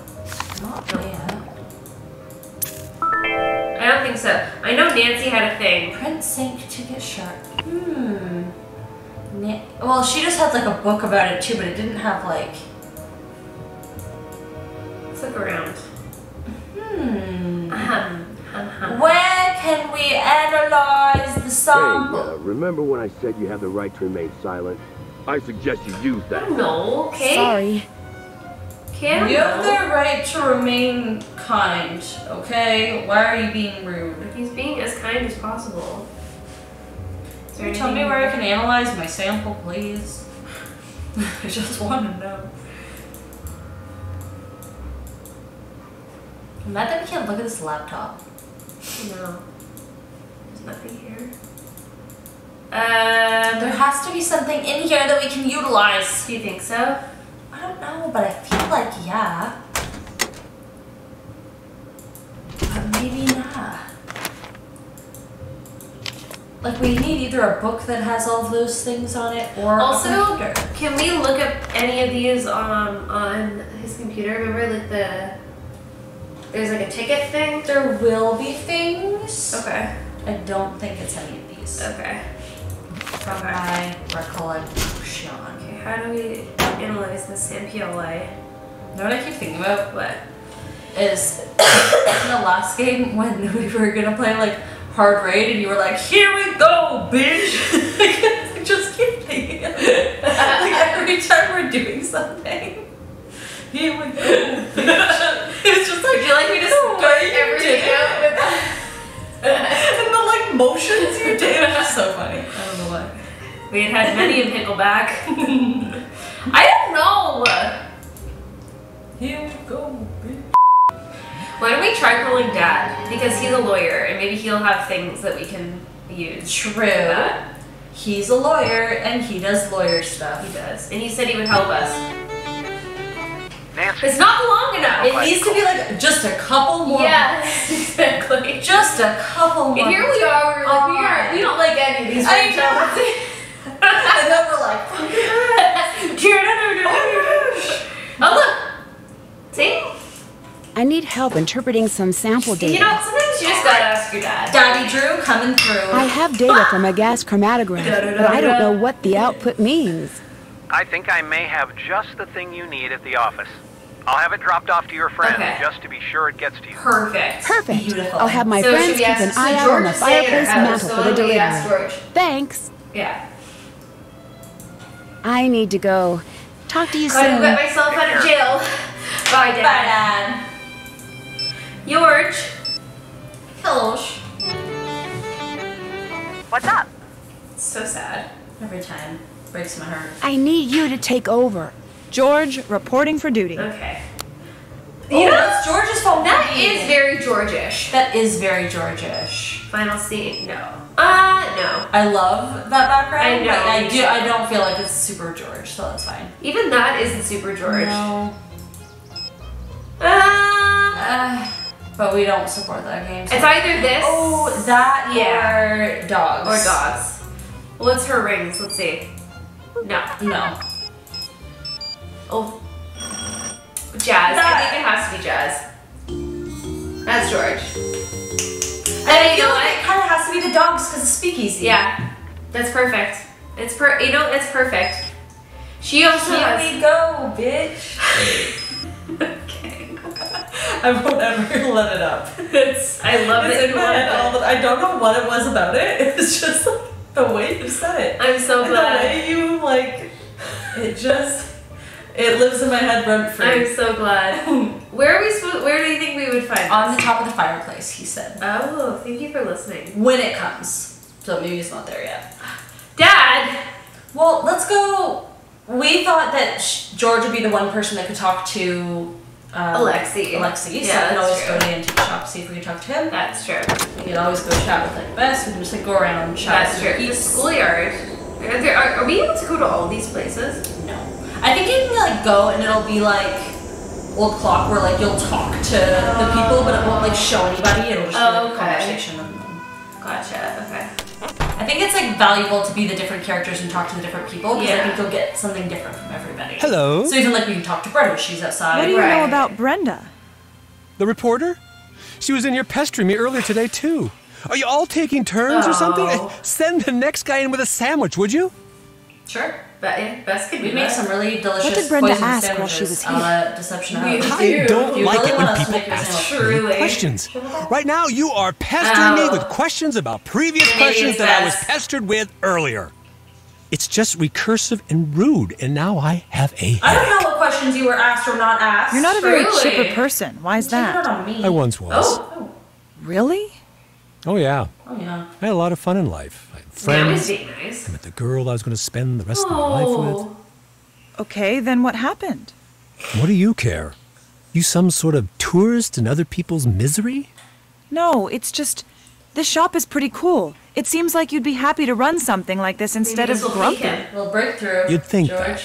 Not yet. I don't think so. I know Nancy had a thing. Print sync to get sharp. Well, she just had like a book about it too, but it didn't have like. Let's look around. Where can we analyze the sample? Hey, remember when I said you have the right to remain silent? I suggest you use that. No, okay. Sorry. Can't. You have the right to remain kind, okay? Why are you being rude? He's being as kind as possible. Can you tell me where I can analyze my sample, please? I just want to know. I'm mad that we can't look at this laptop. No. There's nothing here. There has to be something in here that we can utilize. Do you think so? I don't know, but I feel like yeah. But maybe not. Like we need either a book that has all of those things on it or also, a computer. Can we look up any of these on his computer? Remember like there's like a ticket thing? There will be things. Okay. I don't think it's any of these. Okay. From my recollection. Okay, how do we analyze this MPLA? You know what I keep thinking about? What? Is in the last game when we were gonna play like hard raid and you were like, here we go, bitch! Like, just kidding. Like every time we're doing something. Here we go, bitch. It's just like, would you like me to start everything out with that? And the like motions you did, it was just so funny. I don't know why. We had many in Pickleback. I don't know! Here we go, bitch. Why don't we try calling Dad? Because he's a lawyer and maybe he'll have things that we can use. True. He's a lawyer and he does lawyer stuff. He does. And he said he would help us. Nancy. It's not long enough. It needs to be like just a couple more. Yes, exactly. Just a couple more. And here we are, we're like, we don't like any of these. I know. And then we're like, oh look! See? I need help interpreting some sample data. You know, sometimes you just gotta ask your dad. Daddy Drew coming through. I have data from a gas chromatograph, but I don't know what the output means. I think I may have just the thing you need at the office. I'll have it dropped off to your friend just to be sure it gets to you. Perfect. Perfect. Beautiful. I'll have my friends keep an eye out on the fireplace mantle for the delivery. Thanks. Yeah. I need to go. Talk to you Gotta soon. get myself out of jail. Bye, Dad. Bye, Dad. George. Hello. What's up? It's so sad. Every time. Breaks my heart. I need you to take over. George, reporting for duty. Okay. You know, that's George's fault. That is very George-ish. That is very George-ish. Final scene. No. No. I love that background. I know. But I don't feel like it's super George, so that's fine. Even that isn't super George. No. But we don't support that game. So. It's either this. Oh, that or dogs. Or dogs. What's her rings? Let's see. No. No. Oh. Jazz. I think it has to be Jazz. That's George. And you know what? It kind of has to be the dogs because it's speakeasy. Yeah. That's perfect. It's it's perfect. She also has... Here we go, bitch. Okay. I won't ever let it up. I love it. I don't know what it was about it. It's just like the way you said it. I'm so and glad. the way you like it just It lives in my head rent free. I'm so glad. Where do you think we would find this? On the top of the fireplace, he said. Oh, thank you for listening. When it comes. So maybe it's not there yet. Dad! Well, let's go. We thought that George would be the one person that could talk to Alexi. Yeah, so we could always go to the antique shop, see if we could talk to him. That's true. We could always go chat with like Bess. We can just like go around and chat. That's true. The schoolyard. Are we able to go to all these places? No. I think you can like go and it'll be like old clock where like you'll talk to the people, but it won't like show anybody. It'll just be like a conversation. Gotcha. Okay. I think it's like valuable to be the different characters and talk to the different people because I think you'll get something different from everybody. Hello. So even like we can talk to Brenda. She's outside. What do you know about Brenda? The reporter? She was in here pestering me earlier today too. Are you all taking turns or something? Send the next guy in with a sandwich, would you? Sure. Best could we make some really delicious. What did Brenda poison ask sandwiches while she was here? Deception I don't like it when people ask me questions. Right now, you are pestering me with questions about previous questions that I was pestered with earlier. It's just recursive and rude, and now I have a headache. I don't know what questions you were asked or not asked. You're not a very chipper person. Why is that? I once was. Oh. Really? Oh, yeah. Oh, yeah. I had a lot of fun in life. I had friends. That was nice. I met the girl I was going to spend the rest of my life with. Okay, then what happened? What do you care? You some sort of tourist in other people's misery? No, it's just... This shop is pretty cool. It seems like you'd be happy to run something like this instead of grumpy. A little breakthrough. You'd think George. that.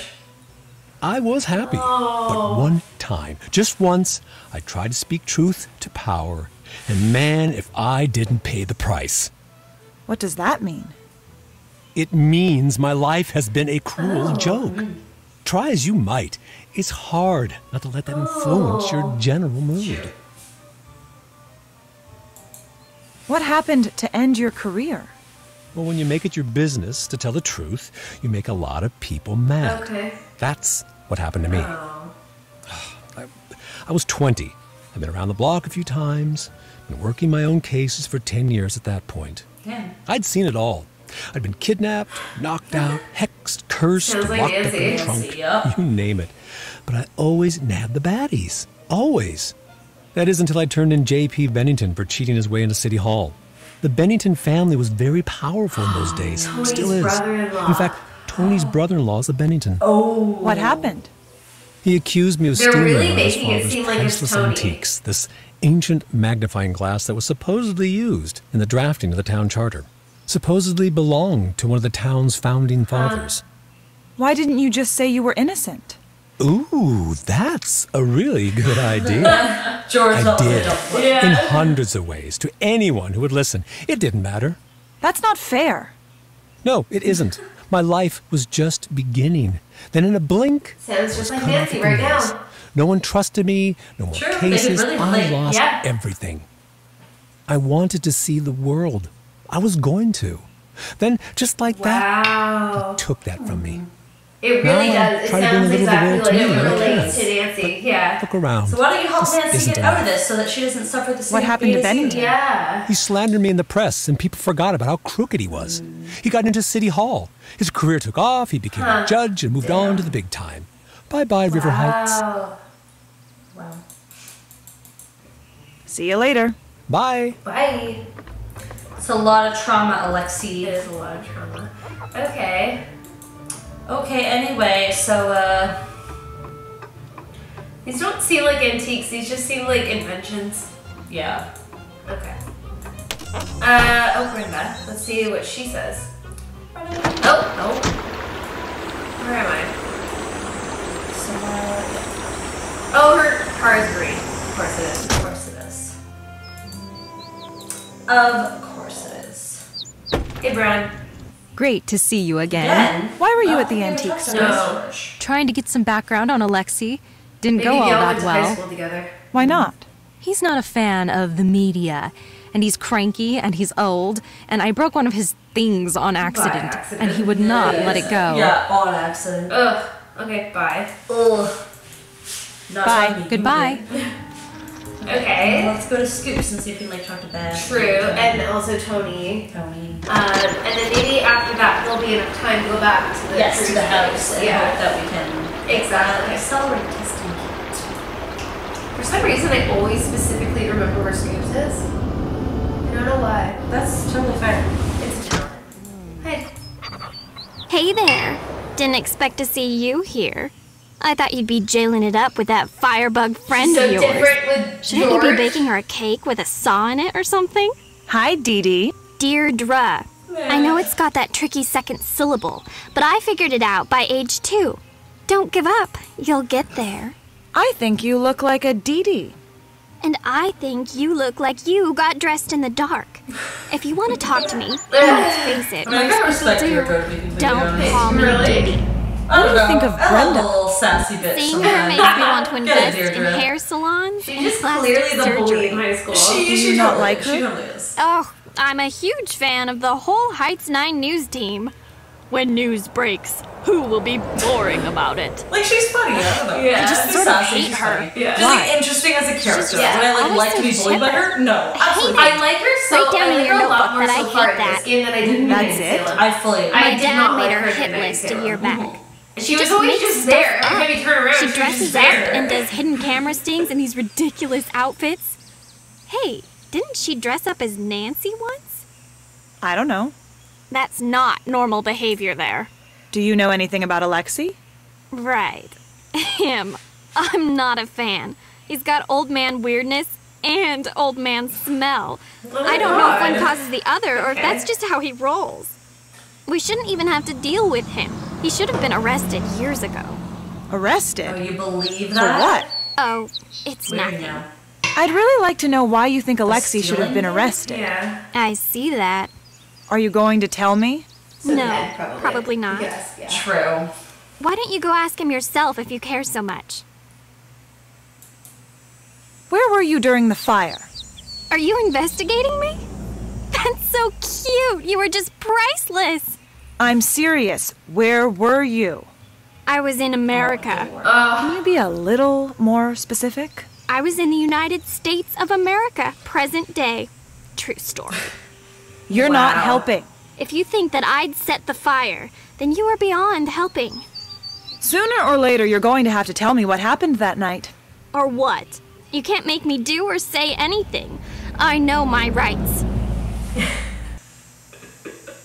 I was happy. But one time, just once, I tried to speak truth to power. And man, if I didn't pay the price. What does that mean? It means my life has been a cruel joke. Try as you might, it's hard not to let that influence your general mood. What happened to end your career? Well, when you make it your business to tell the truth, you make a lot of people mad. Okay. That's what happened to me. I was 20. I've been around the block a few times, been working my own cases for 10 years at that point. Yeah. I'd seen it all. I'd been kidnapped, knocked out, hexed, cursed, Sounds like locked up Nancy. in a trunk. You name it. But I always nabbed the baddies. Always. That is until I turned in J.P. Bennington for cheating his way into City Hall. The Bennington family was very powerful in those days. Tony's Still is. brother-in-law. In fact, Tony's brother-in-law is a Bennington. Oh. What happened? He accused me of They're stealing really one of his making it father's seem like it's priceless Tony. antiques, this ancient magnifying glass that was supposedly used in the drafting of the town charter. Supposedly belonged to one of the town's founding fathers. Why didn't you just say you were innocent? Ooh, that's a really good idea. George, I did. Yeah. In hundreds of ways, to anyone who would listen. It didn't matter. That's not fair. No, it isn't. My life was just beginning. Then in a blink, Sounds just like cut off Nancy at right the knees. now. No one trusted me, no more True, they cases. really I relate. lost Yeah. everything. I wanted to see the world. I was going to. Then, just like that, Wow. he took that from me. It really Now I does. It try to bring a sounds little of the exactly world like to it me, and I relates can. to Nancy. Yeah. Look around. So why don't you help This Nancy isn't get out of enough. this so that she doesn't suffer the same What happened to fate as you? Bennington? Yeah. He slandered me in the press, and people forgot about how crooked he was. He got into City Hall. His career took off. He became a judge and moved on to the big time. Bye-bye, River Heights. Wow. Wow. See you later. Bye. Bye. It's a lot of trauma, Alexi. It is a lot of trauma. Okay. Okay, anyway, so, These don't seem like antiques. These just seem like inventions. yeah. Okay. Oh, Brenda. Let's see what she says. Oh, no. Where am I? Oh, her car is green. Of course it is. Of course it is. Of course it is. Hey, Brian. Great to see you again. Again? Why were you at the antique store? No. Trying to get some background on Alexi. Didn't Maybe go all y'all that went to high well. school together. Why not? He's not a fan of the media, and he's cranky, and he's old, and I broke one of his things on accident, and he would not let it go. Yeah, on accident. Ugh. Okay, bye. Ugh. Not Bye. on me. Goodbye. Okay. Let's go to Scoops and see if we can like talk to Beth. True, and also Tony. Tony. And then maybe after that there'll be enough time to go back to the Yes, to cruise the house. place. And Yeah. hope that we can Exactly. Accelerate testing. For some reason, I always specifically remember where Scoops is. I don't know why. That's totally fine. It's a talent. Hey. Hey there. Didn't expect to see you here. I thought you'd be jailing it up with that firebug friend of yours. Different with Shouldn't you be baking her a cake with a saw in it or something? Hi, Dee Dee. Deirdre. I know it's got that tricky second syllable, but I figured it out by age 2. Don't give up. You'll get there. I think you look like a Dee Dee. And I think you look like you got dressed in the dark. If you want to talk to me, let's face it, most people do. Don't call me Dee Dee. I don't know. Think of I Brenda. love a little sassy bitch. Seeing her sometimes. makes me want to Get it, invest in Deirdre. hair salons She's and just plastic clearly the bully surgery. in high school. She Do you not totally- like her? She totally is. Oh, I'm a huge fan of the whole Heights 9 news team. When news breaks, who will be boring about it? Like, she's funny, I don't know. Yeah. I just sort of sassy, hate she's her. funny. Yeah. She's like interesting as a character. yeah. Would I Always like to so be bullied by chipper. her? No, absolutely. I like her so Write down I in like your her a lot notebook more that so I far hate in that. this game than I did in That's New it? Salem. I fully I My did dad not made like her her hit in list a Salem. year back. She was Just always makes just stuff there. up. Every time you turn around, She she was dresses just up there. and does hidden camera stings in these ridiculous outfits. Hey, didn't she dress up as Nancy once? I don't know. That's not normal behavior there. Do you know anything about Alexi? Right. Him. I'm not a fan. He's got old man weirdness and old man smell. I don't know if one causes the other or if that's just how he rolls. We shouldn't even have to deal with him. He should have been arrested years ago. Arrested? Oh, you believe For that? what? Oh, it's Weird nothing. now. I'd really like to know why you think Alexi should have been stealing? arrested. Yeah. I see that. Are you going to tell me? No, Yeah, probably not. Yes, yeah. True. Why don't you go ask him yourself if you care so much? Where were you during the fire? Are you investigating me? That's so cute. You were just priceless. I'm serious. Where were you? I was in America. Can you be a little more specific? I was in the United States of America, present day. True story. You're not helping. If you think that I'd set the fire, then you are beyond helping. Sooner or later, you're going to have to tell me what happened that night. Or what? You can't make me do or say anything. I know my rights.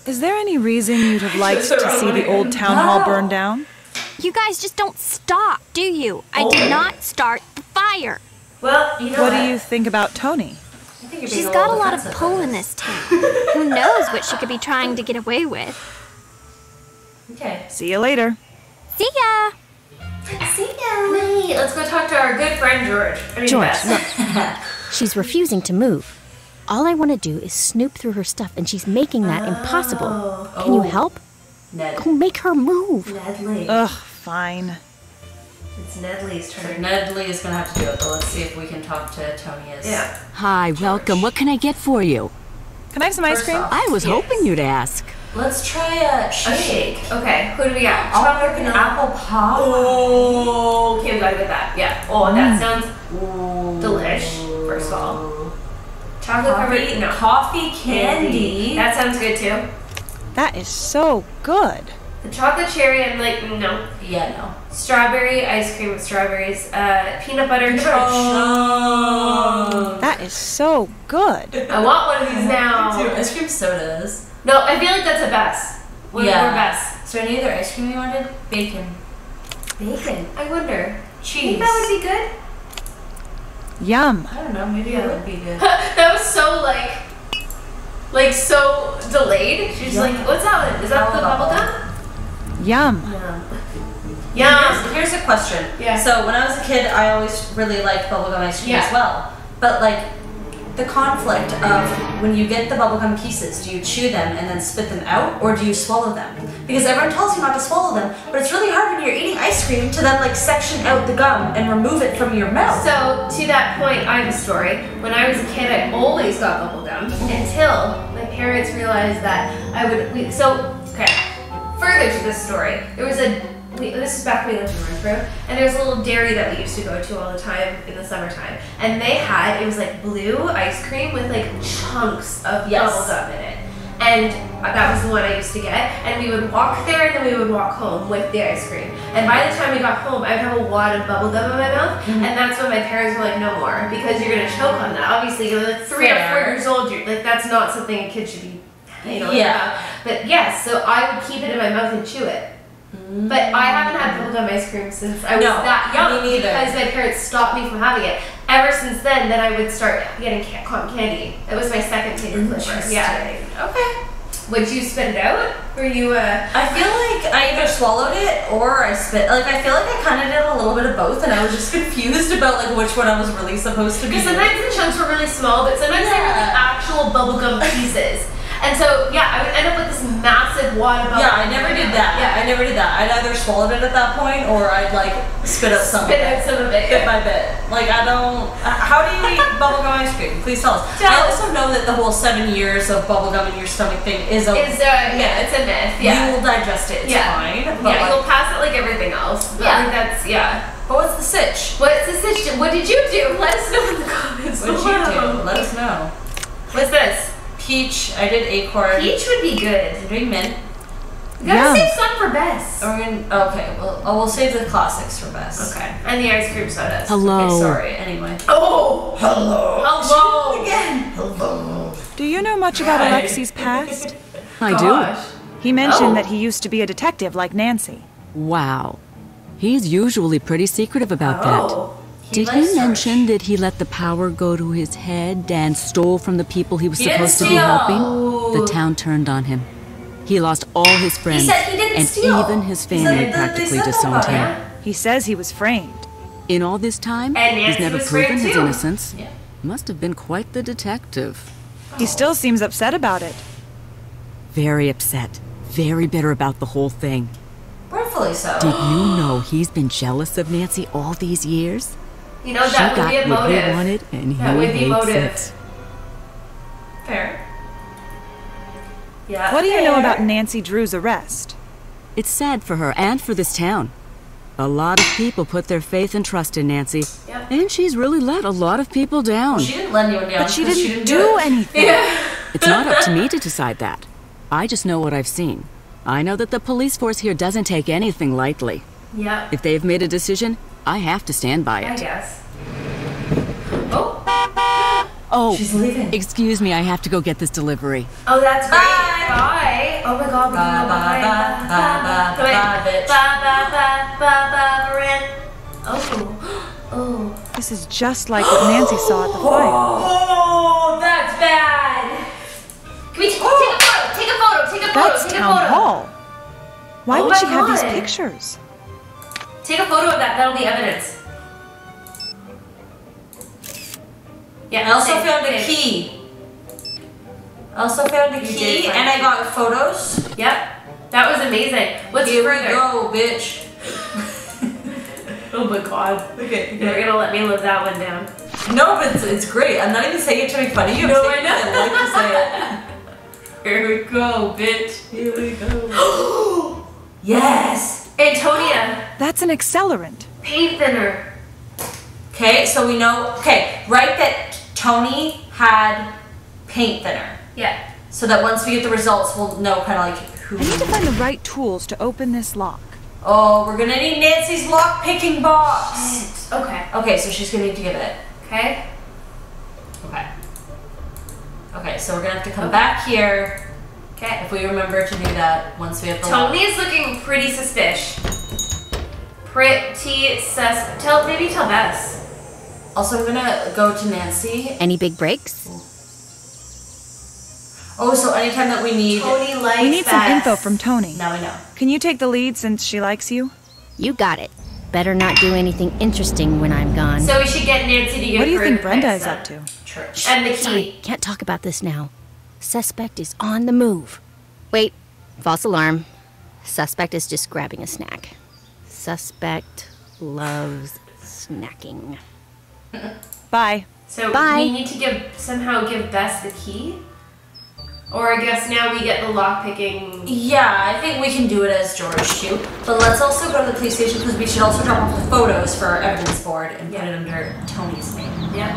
Is there any reason you'd have liked to see the old town hall burn down? You guys just don't stop, do you? I did not start the fire. Well, you know What do you think about Tony? She's got a lot of pull in this town. Who knows what she could be trying to get away with? Okay. See you later. See ya! See ya. Wait, let's go talk to our good friend George. I mean, George, Bess. look. She's refusing to move. All I want to do is snoop through her stuff, and she's making that impossible. Can you help? Ned. Go make her move. Nedley. Ugh, fine. It's Nedley's So turn. Nedley is gonna have to do it, but let's see if we can talk to Tony as. Yeah. Hi, welcome. What can I get for you? Can I have some ice First cream? off, I was hoping you'd ask. Let's try a A shake. shake. Okay, who do we got? I'll Chocolate make an vanilla. apple pie. Oh, okay, we gotta get that. Yeah. Oh, that sounds delish, first of all. Chocolate covered, no. Coffee candy. That sounds good too. That is so good. The chocolate cherry, I'm like, no. Yeah, no. Strawberry ice cream with strawberries. Peanut butter chunk. That is so good. I want one of these now. Dude, ice cream sodas. No, I feel like that's a Bess. We're Bess. Is there any other ice cream you wanted? Bacon. Bacon. I wonder. Cheese. Think that would be good? Yum. I don't know, maybe it would be good. That was so so delayed. She's like, what's that one? Is that the bubble gum? Yum. Yeah. Here's a question. Yeah. So when I was a kid, I always really liked bubblegum ice cream as well. But like, the conflict of when you get the bubblegum pieces, do you chew them and then spit them out, or do you swallow them? Because everyone tells you not to swallow them, but it's really hard when you're eating ice cream to then like section out the gum and remove it from your mouth. So to that point, I have a story. When I was a kid, I always got bubble gum until my parents realized that I would. Further to this story, there was this is back when we lived in Orangeboro, and there was a little dairy that we used to go to all the time in the summertime, and they had, it was like blue ice cream with like chunks of bubble gum in it, and That was the one I used to get. And we would walk there and then we would walk home with the ice cream. And by the time we got home, I would have a wad of bubble gum in my mouth. And that's when my parents were like, no more, because you're gonna choke on that. Obviously, you're like 3 or 4 years old. You're like, that's not something a kid should be, about. But yes, so I would keep it in my mouth and chew it. But I haven't had bubblegum ice cream since I was that young, because my parents stopped me from having it. Ever since then I would start getting cotton candy. It was my second favorite flavor. Yeah. Okay. Would you spit it out? Or you, I feel like I either swallowed it or I spit. Like, I feel like I kind of did a little bit of both, and I was just confused about, like, which one I was really supposed to be. Because sometimes the chunks were really small, but sometimes they were the actual bubblegum pieces. And so, I would end up with this massive wad of bubblegum. Yeah, I never did that. I never did that. I'd either swallowed it at that point, or I'd, like, spit out some of it. Bit by bit. Like, I don't... How do you eat bubblegum ice cream? Please tell us. I also know that the whole 7 years of bubblegum in your stomach thing is a... it's a myth. Yeah. You will digest it. It's fine. But you'll pass it like everything else. But like that's, But what's the sitch? What's the sitch? What did you do? Let us know in the comments. What did you do? Let us know. What's this? Peach. I did acorn. Peach would be good. I'm doing mint. You gotta save some for Bess. Okay, well, we'll save the classics for Bess. Okay. And the ice cream sodas. Hello. Okay, sorry, anyway. Oh! Hello. Hello. Again. Hello. Do you know much about Alexi's past? I do. He mentioned that he used to be a detective like Nancy. Wow. He's usually pretty secretive about that. Did he mention that he let the power go to his head and stole from the people he was supposed to be helping? The town turned on him. He lost all his friends, and even his family practically disowned him. He says he was framed. In all this time, he's never proven his innocence. Must have been quite the detective. He still seems upset about it. Very upset. Very bitter about the whole thing. Rightfully so. Did you know he's been jealous of Nancy all these years? You know, that would be a motive. She got what he wanted, and he hates it. Fair. What do you know about Nancy Drew's arrest? It's sad for her and for this town. A lot of people put their faith and trust in Nancy, and she's really let a lot of people down. Well, she didn't let anyone down. But she didn't do anything. It's not up to me to decide that. I just know what I've seen. I know that the police force here doesn't take anything lightly. If they've made a decision, I have to stand by it. I guess. Oh, she's leaving. Excuse me, I have to go get this delivery. Oh, that's great. Bye. Oh my God. Oh. This is just like what Nancy saw at the fire. Oh, that's bad. Can we take a photo? Take a photo. Take a photo. That's town hall. Why would she have these pictures? Take a photo of that. That'll be evidence. Yeah, I also found a key. And I got photos. Yep. That was amazing. What's Here further? we go, bitch. Oh my God. Okay. You're gonna let me live that one down. No, but it's great. I'm not even saying it to make fun of you. No, I know. I like to say it. Here we go, bitch. Here we go. Yes. Antonia. That's an accelerant. Paint thinner. Okay, so we know. Okay, right that Tony had paint thinner. Yeah. So that once we get the results, we'll know kind of like who. I need to find the right tools to open this lock. Oh, we're gonna need Nancy's lock picking box. Okay. Okay, so she's gonna need to give it. Okay. Okay. Okay, so we're gonna have to come back here. Okay. If we remember to do that once we have the Tony is looking pretty suspicious. Maybe tell Bess. Also, I'm gonna go to Nancy. Any big breaks? Oh, so anytime that we need... Tony likes We need some info from Tony. Now we know. Can you take the lead since she likes you? You got it. Better not do anything interesting when I'm gone. So we should get Nancy to give her What do you think the Brenda fix is then. up to? Church. And the key. Sorry, can't talk about this now. Suspect is on the move. Wait, false alarm. Suspect is just grabbing a snack. Suspect loves snacking. Bye. So Bye. we need to somehow give Bess the key? Or I guess now we get the lockpicking. Yeah, I think we can do it as George too. But let's also go to the police station because we should also drop off the photos for our evidence board and put it under Tony's name. Yeah.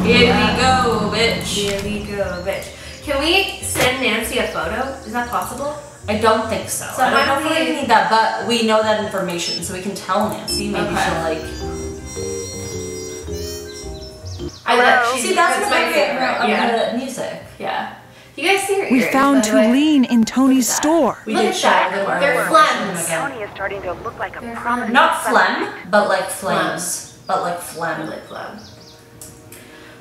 Here we go, bitch. Here we go, bitch. Can we send Nancy a photo? Is that possible? I don't think so. I don't know if we need that, but we know that information, so we can tell Nancy. Maybe she'll like. See, that's my favorite music. Yeah. You guys see her We earrings, found by the way? Tulene in Tony's store. We did check. They're flems. Tony is starting to look like a prominent. Not phlegm, but like flames. But like phlegm. Like phlegm. Just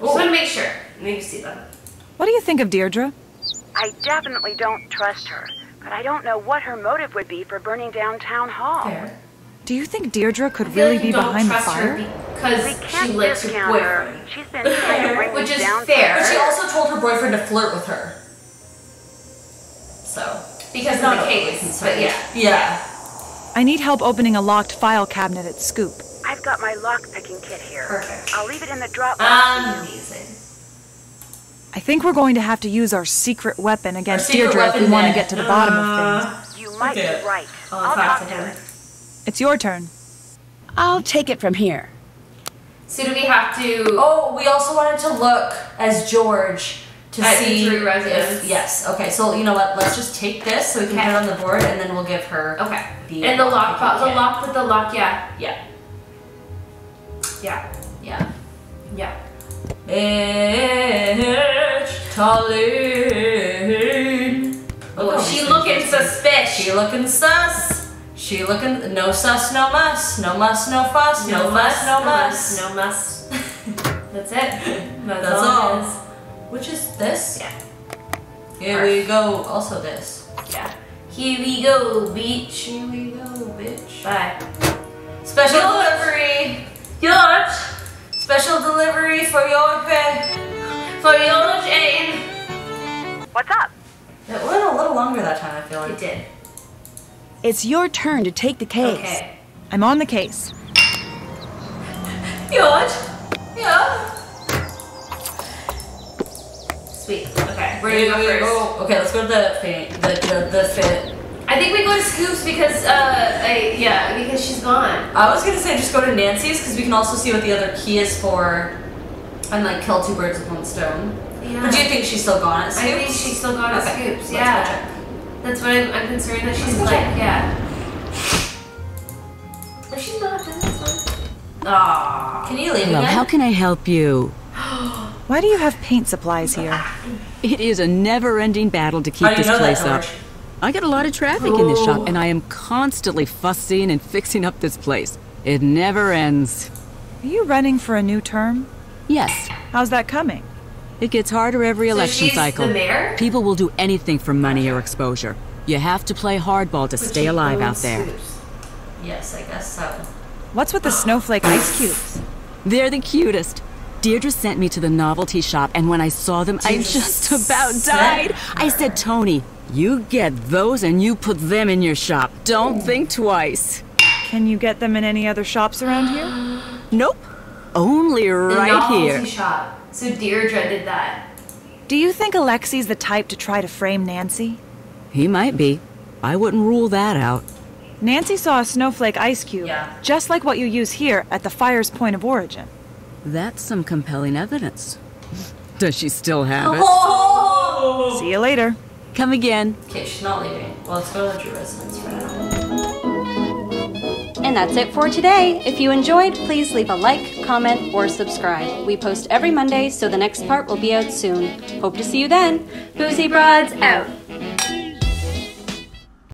want to make sure. Let me see them. What do you think of Deirdre? I definitely don't trust her, but I don't know what her motive would be for burning down Town Hall. Fair. Do you think Deirdre could really be behind the fire? Because she likes her boyfriend. She's been trying to bring Which is down fair. But she also told her boyfriend to flirt with her. So. Because of the case, but yeah. Yeah. I need help opening a locked file cabinet at Scoop. I've got my lock-picking kit here. Perfect. I'll leave it in the Dropbox. Amazing. I think we're going to have to use our secret weapon against Deirdre if we want to get to the bottom of things. You might be right. I'll talk to him. It's your turn. I'll take it from here. So do we have to... Oh, we also wanted to look as George to see Drew residence. Yes. Okay. So you know what? Let's just take this so we can put it on the board, and then we'll give her. Okay. The lock with the lock. Yeah. Yeah. Yeah. Yeah. Yeah. It's Tallinn. Oh, she looking suspicious. She looking sus. She looking no sus, no muss, no muss, no fuss, no fuss, no muss, no muss. That's it. That's all. Which is this? Yeah. Here we go. Also this. Yeah. Here we go, bitch. Here we go, bitch. Bye. Special delivery. George. Special delivery for your bed. For your Jane. What's up? It went a little longer that time, I feel like. It did. It's your turn to take the case. Okay. I'm on the case. George. Yeah. Sweet. Okay. Where do you go first? Okay, let's go to the fit. I think we go to Scoop's because because she's gone. I was gonna say just go to Nancy's because we can also see what the other key is for, and like kill two birds with one stone. Yeah. But do you think she's still gone at Scoop's? I think she's still gone at Scoop's. Let's Yeah. go check. That's what I'm concerned that she's like. Yeah. If she's not, then it's fine. Aww. Can you leave Hello, again? how can I help you? Why do you have paint supplies here? It is a never-ending battle to keep How do you this know place that, up. George? I get a lot of traffic in this shop, and I am constantly fussing and fixing up this place. It never ends. Are you running for a new term? Yes. How's that coming? It gets harder every election she's cycle. the mayor? People will do anything for money or exposure. You have to play hardball to stay alive out there. Yes, I guess so. What's with the snowflake ice cubes? They're the cutest. Deirdre sent me to the novelty shop, and when I saw them, I just about died. I said, Tony, you get those and you put them in your shop. Don't think twice. Can you get them in any other shops around here? Nope. Only right here. Novelty shop. So Deirdre did that. Do you think Alexi's the type to try to frame Nancy? He might be. I wouldn't rule that out. Nancy saw a snowflake ice cube, just like what you use here at the fire's point of origin. That's some compelling evidence. Does she still have it? Oh! See you later. Come again. Okay, she's not leaving. Well, let's go to the Drew residence for now. And that's it for today. If you enjoyed, please leave a like, comment, or subscribe. We post every Monday, so the next part will be out soon. Hope to see you then. Boozy Broads out.